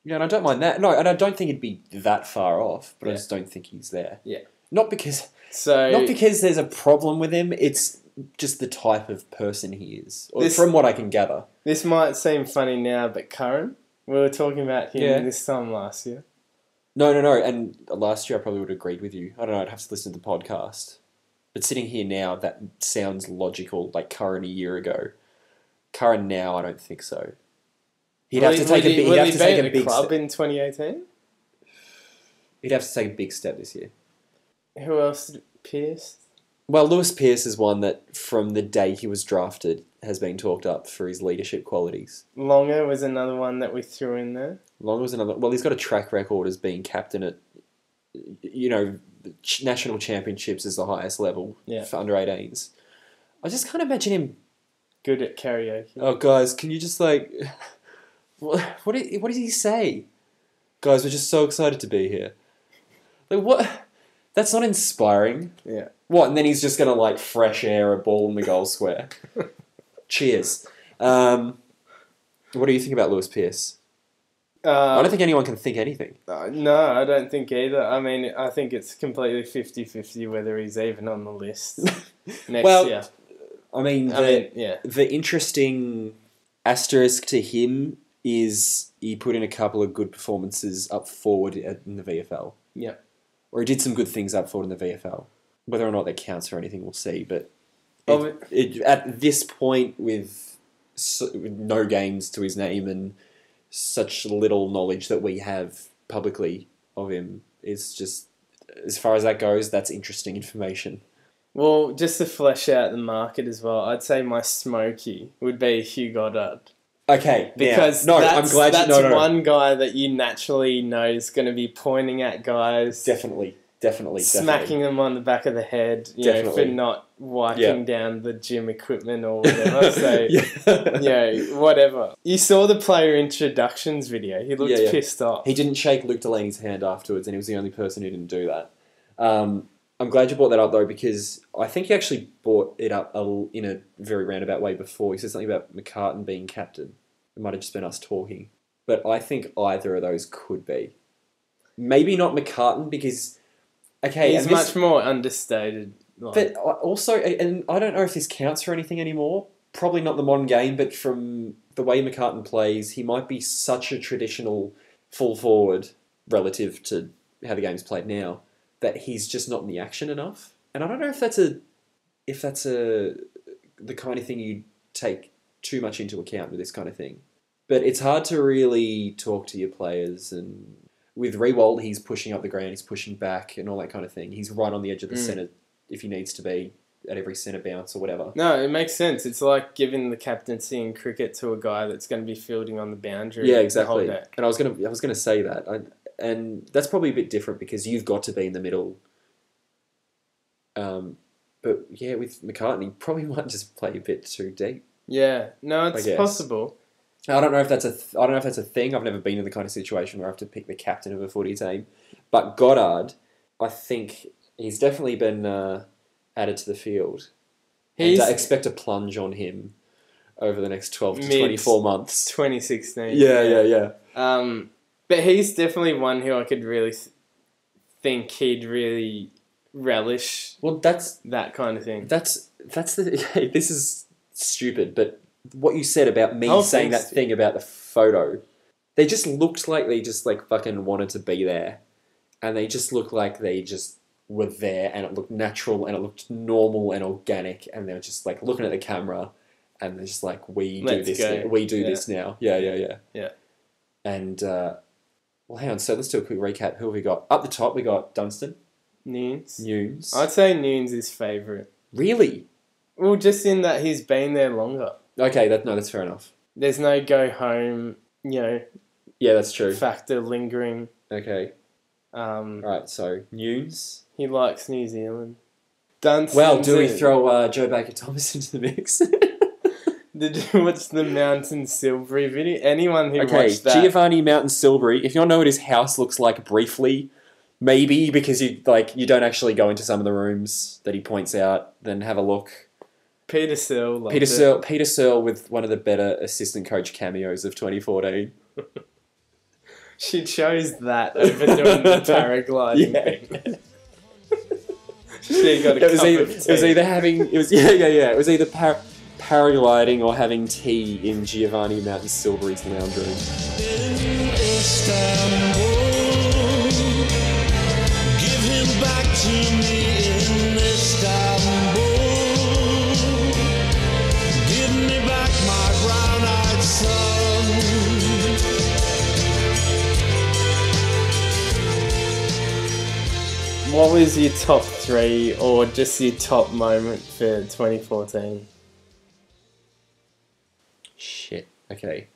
Yeah, and I don't mind that. No, and I don't think he'd be that far off, but I just don't think he's there. Yeah. Not because there's a problem with him, it's just the type of person he is, from what I can gather. This might seem funny now, but Curran, we were talking about him this time last year. No, and last year I probably would have agreed with you. I don't know, I'd have to listen to the podcast. But sitting here now, that sounds logical, like Curran a year ago. Curran now, I don't think so. He'd have to take a big club step in 2018. He'd have to take a big step this year. Who else? Pearce? Well, Lewis Pearce is one that, from the day he was drafted, has been talked up for his leadership qualities. Longer was another one that we threw in there. Longer was another. Well, he's got a track record as being captain at, national championships is the highest level for under 18s. I just can't imagine him good at karaoke. Oh, guys, can you just what did he say? Guys, we're just so excited to be here. Like, what? That's not inspiring. Yeah. What? And then he's just gonna fresh air a ball in the goal square. Cheers. What do you think about Lewis Pearce? I don't think anyone can think anything. No, I don't think either. I mean, I think it's completely 50-50 whether he's even on the list next year. I mean, the interesting asterisk to him is he put in a couple of good performances up forward in the VFL. Yeah. Or he did some good things up forward in the VFL. Whether or not that counts or anything, we'll see. But at this point, with no games to his name and such little knowledge that we have publicly of him, it's just, as far as that goes, that's interesting information. Well, just to flesh out the market as well, I'd say my smoky would be Hugh Goddard. Okay, because that's one guy that you naturally know is going to be pointing at guys. Definitely. Smacking them on the back of the head, for not wiping down the gym equipment or whatever. So, whatever. You saw the player introductions video. He looked pissed off. He didn't shake Luke Delaney's hand afterwards, and he was the only person who didn't do that. I'm glad you brought that up, though, because I think you actually brought it up in a very roundabout way before. You said something about McCartan being captain. It might have just been us talking. But I think either of those could be. Maybe not McCartan, because... Okay, he's much more understated. But also, and I don't know if this counts for anything anymore. Probably not the modern game, but from the way McCartan plays, he might be such a traditional full forward relative to how the game's played now, that he's just not in the action enough. And I don't know if that's the kind of thing you take too much into account with this kind of thing. But it's hard to really talk to your players, and with Rewalt, he's pushing up the ground, he's pushing back, and all that kind of thing. He's right on the edge of the centre if he needs to be at every centre bounce or whatever. No, it makes sense. It's like giving the captaincy in cricket to a guy that's going to be fielding on the boundary. Yeah, exactly. The whole deck. And I was going to say that, and that's probably a bit different because you've got to be in the middle. But yeah, with McCartney, probably might just play a bit too deep. Yeah, no, it's guess. possible. I don't know if that's I don't know if that's a thing. I've never been in the kind of situation where I have to pick the captain of a footy team. But Goddard, I think he's definitely been added to the field. And I expect a plunge on him over the next 12 to 24 months. 2016. Yeah. But he's definitely one who I could really think he'd really relish. Well, that's that kind of thing. That's the. This is stupid, but what you said about me saying that thing about the photo, they just looked like they just like fucking wanted to be there, and they just looked like they just were there, and it looked natural, and it looked normal and organic, and they were just like looking at the camera, and they're just like, we do this now. Yeah. And well, hang on. So let's do a quick recap. Who have we got up the top? We got Dunstan. Nunes. I'd say Nunes is favourite. Really? Well, just in that he's been there longer. Okay, that's fair enough. There's no go home, Yeah, that's true. Factor lingering. Okay. Right, so Nunes. He likes New Zealand. Dunstan. Well, do we throw Joe Baker-Thomas into the mix? Did you watch the Mountain Silbury video? Anyone who watched that? Giovanni Mountain Silbury. If you want to know what his house looks like briefly, maybe because you don't actually go into some of the rooms that he points out, then have a look. Peter Searle. Peter Searle with one of the better assistant coach cameos of 2014. She chose that over doing the paragliding thing. She got a It was either paragliding or having tea in Giovanni Mountain Silbury's lounge room. In Istanbul, give him back to me in Istanbul. Give me back my brown-eyed son. What was your top 3 or just your top moment for 2014? Shit. Okay.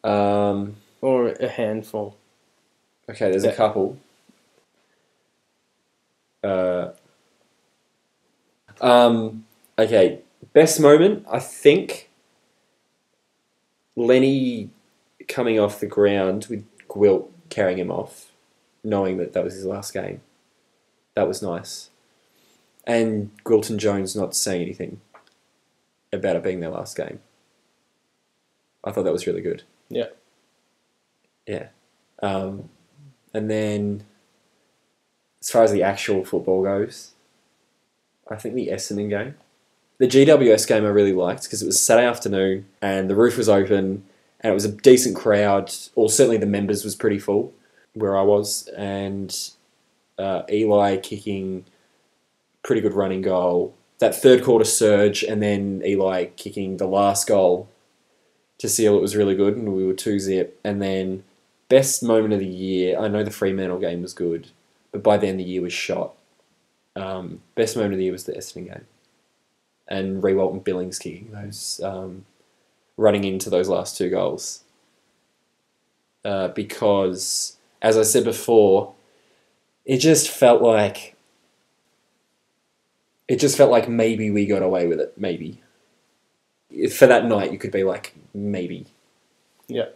Or a handful. Okay, there's a couple. Okay, best moment, I think Lenny coming off the ground with Gwilt carrying him off, knowing that was his last game. That was nice. And Gwilt and Jones not saying anything about it being their last game. I thought that was really good. Yeah. Yeah. And then, as far as the actual football goes, I think the Essendon game. The GWS game I really liked because it was Saturday afternoon and the roof was open and it was a decent crowd, or certainly the members was pretty full where I was, and Eli kicking pretty good running goal. That third quarter surge and then Eli kicking the last goal to seal it was really good, and we were 2-0. And then best moment of the year, I know the Fremantle game was good, but by then the year was shot. Best moment of the year was the Essendon game. And Rewalt and Billings kicking those, running into those last 2 goals. Because, as I said before, it just felt like maybe we got away with it, maybe. For that night, you could be like, maybe. Yeah.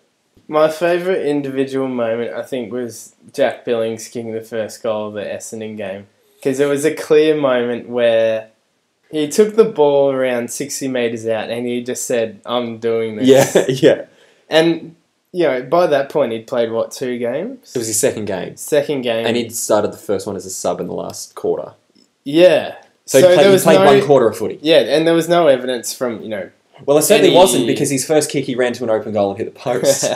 My favourite individual moment, I think, was Jack Billings kicking the first goal of the Essendon game. Because it was a clear moment where he took the ball around 60 metres out and he just said, I'm doing this. Yeah. And, by that point, he'd played, 2 games? It was his second game. And he'd started the first one as a sub in the last quarter. Yeah. So he played 1 quarter of footy. Yeah, and there was no evidence from, Well, it certainly wasn't, because his first kick, he ran to an open goal and hit the post.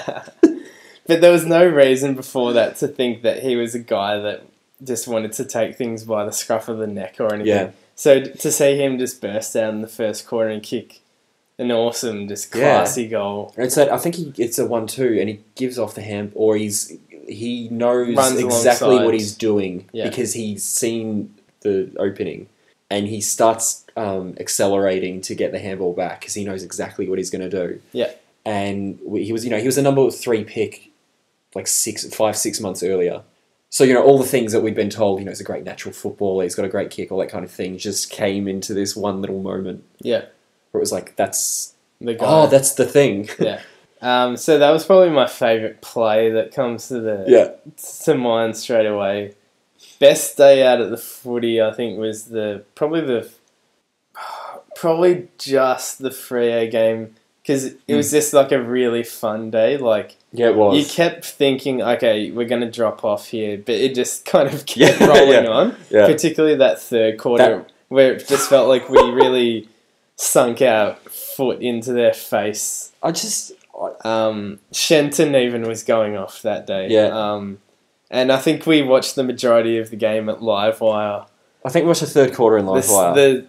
But there was no reason before that to think that he was a guy that just wanted to take things by the scruff of the neck or anything. Yeah. So to see him just burst out in the first quarter and kick an awesome, just classy goal. And so I think it's a 1-2, and he gives off the hand, or he knows Runs exactly alongside. what he's doing because he's seen the opening, and he starts accelerating to get the handball back because he knows exactly what he's going to do. Yeah. And he was a number 3 pick, like 5-6 months earlier. So, all the things that we'd been told, he's a great natural footballer, he's got a great kick, all that kind of thing, just came into this one little moment. Yeah. Where it was like, that's The guy. Oh, that's the thing. Yeah. So that was probably my favourite play that comes to mind straight away. Best day out at the footy, I think, was probably just the Freo game, because it was just like a really fun day. Like, yeah, it was. You kept thinking, okay, we're going to drop off here, but it just kind of kept rolling on. Yeah. Particularly that third quarter, where it just felt like we really sunk our foot into their face. Shenton even was going off that day. Yeah. And I think we watched the majority of the game at Livewire. I think we watched the third quarter in Livewire.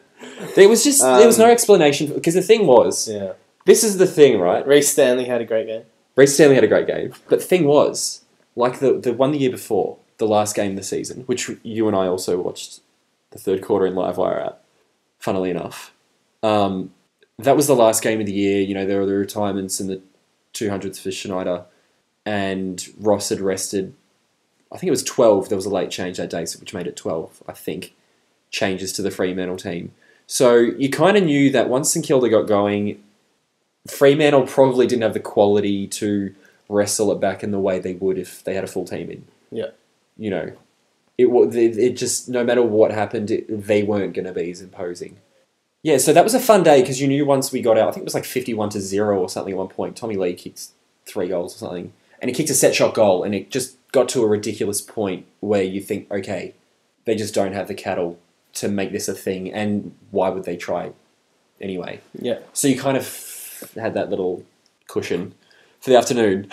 There was no explanation, because the thing was, this is the thing, right? Reece Stanley had a great game. But the thing was, like the one the year before, the last game of the season, which you and I also watched the third quarter in Livewire at, funnily enough, that was the last game of the year. You know, there were the retirements and the 200th for Schneider, and Ross had rested, I think it was 12. There was a late change that day, which made it 12, I think, changes to the Fremantle team. So you kind of knew that once St Kilda got going, Fremantle probably didn't have the quality to wrestle it back in the way they would if they had a full team in. Yeah. You know, it just, no matter what happened, they weren't going to be as imposing. Yeah, so that was a fun day, because you knew once we got out, I think it was like 51-0 or something at one point. Tommy Lee kicked 3 goals or something, and he kicked a set shot goal, and it just got to a ridiculous point where you think, okay, they just don't have the cattle to make this a thing, and why would they try anyway? Yeah. So you kind of had that little cushion for the afternoon.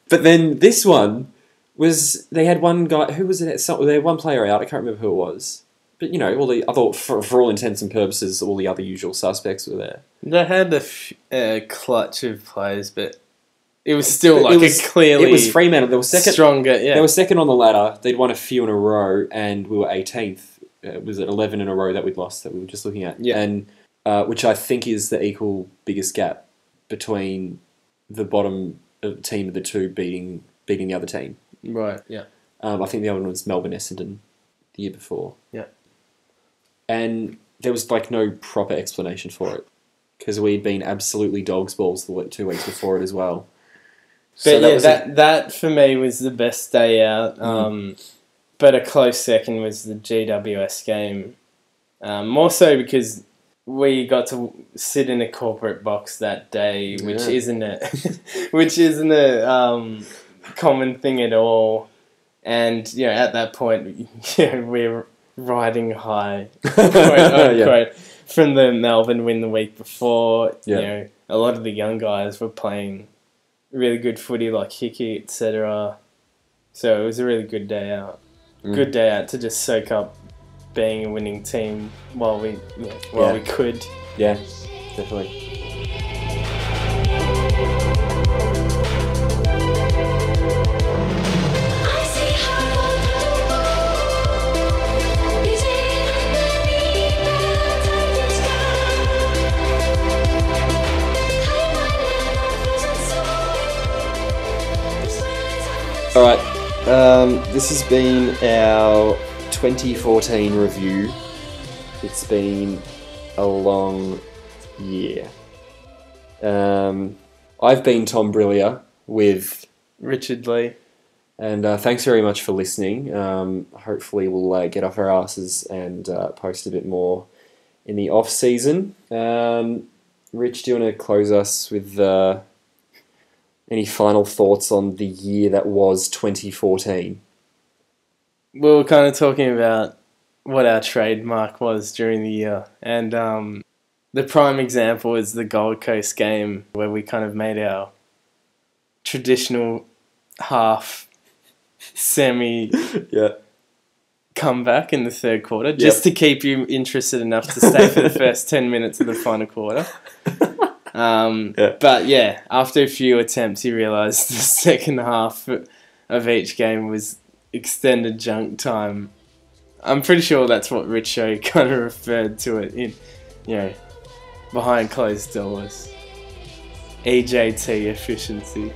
But then this one was, they had one guy, who was it? They had one player out, I can't remember who it was. But, you know, I thought for all intents and purposes, all the other usual suspects were there. They had a clutch of players, but it was still clearly... It was Fremantle. They were second, stronger, yeah. They were second on the ladder. They'd won a few in a row, and we were 18th. It was 11 in a row that we'd lost, that we were just looking at. Yeah. And which I think is the equal biggest gap between the bottom team of the two beating the other team. Right, yeah. I think the other one was Melbourne Essendon the year before. Yeah. And there was like no proper explanation for it, because we'd been absolutely dog's balls the 2 weeks before it as well. But so that for me was the best day out. But a close second was the GWS game. More so because we got to sit in a corporate box that day, which isn't a common thing at all. And at that point, we're riding high, quote unquote, from the Melbourne win the week before. A lot of the young guys were playing really good footy, like Hickey, etc. So it was a really good day out. Good day out to just soak up being a winning team while we could. Yeah, definitely. All right, this has been our 2014 review. It's been a long year. I've been Tom Brillier with Richard Lee. And thanks very much for listening. Hopefully we'll get off our asses and post a bit more in the off-season. Rich, do you want to close us with... any final thoughts on the year that was 2014? We were kind of talking about what our trademark was during the year. And the prime example is the Gold Coast game, where we kind of made our traditional half semi comeback in the third quarter, just to keep you interested enough to stay for the first 10 minutes of the final quarter. But after a few attempts, you realised the second half of each game was extended junk time. I'm pretty sure that's what Richo kind of referred to it in, behind closed doors. EJT efficiency.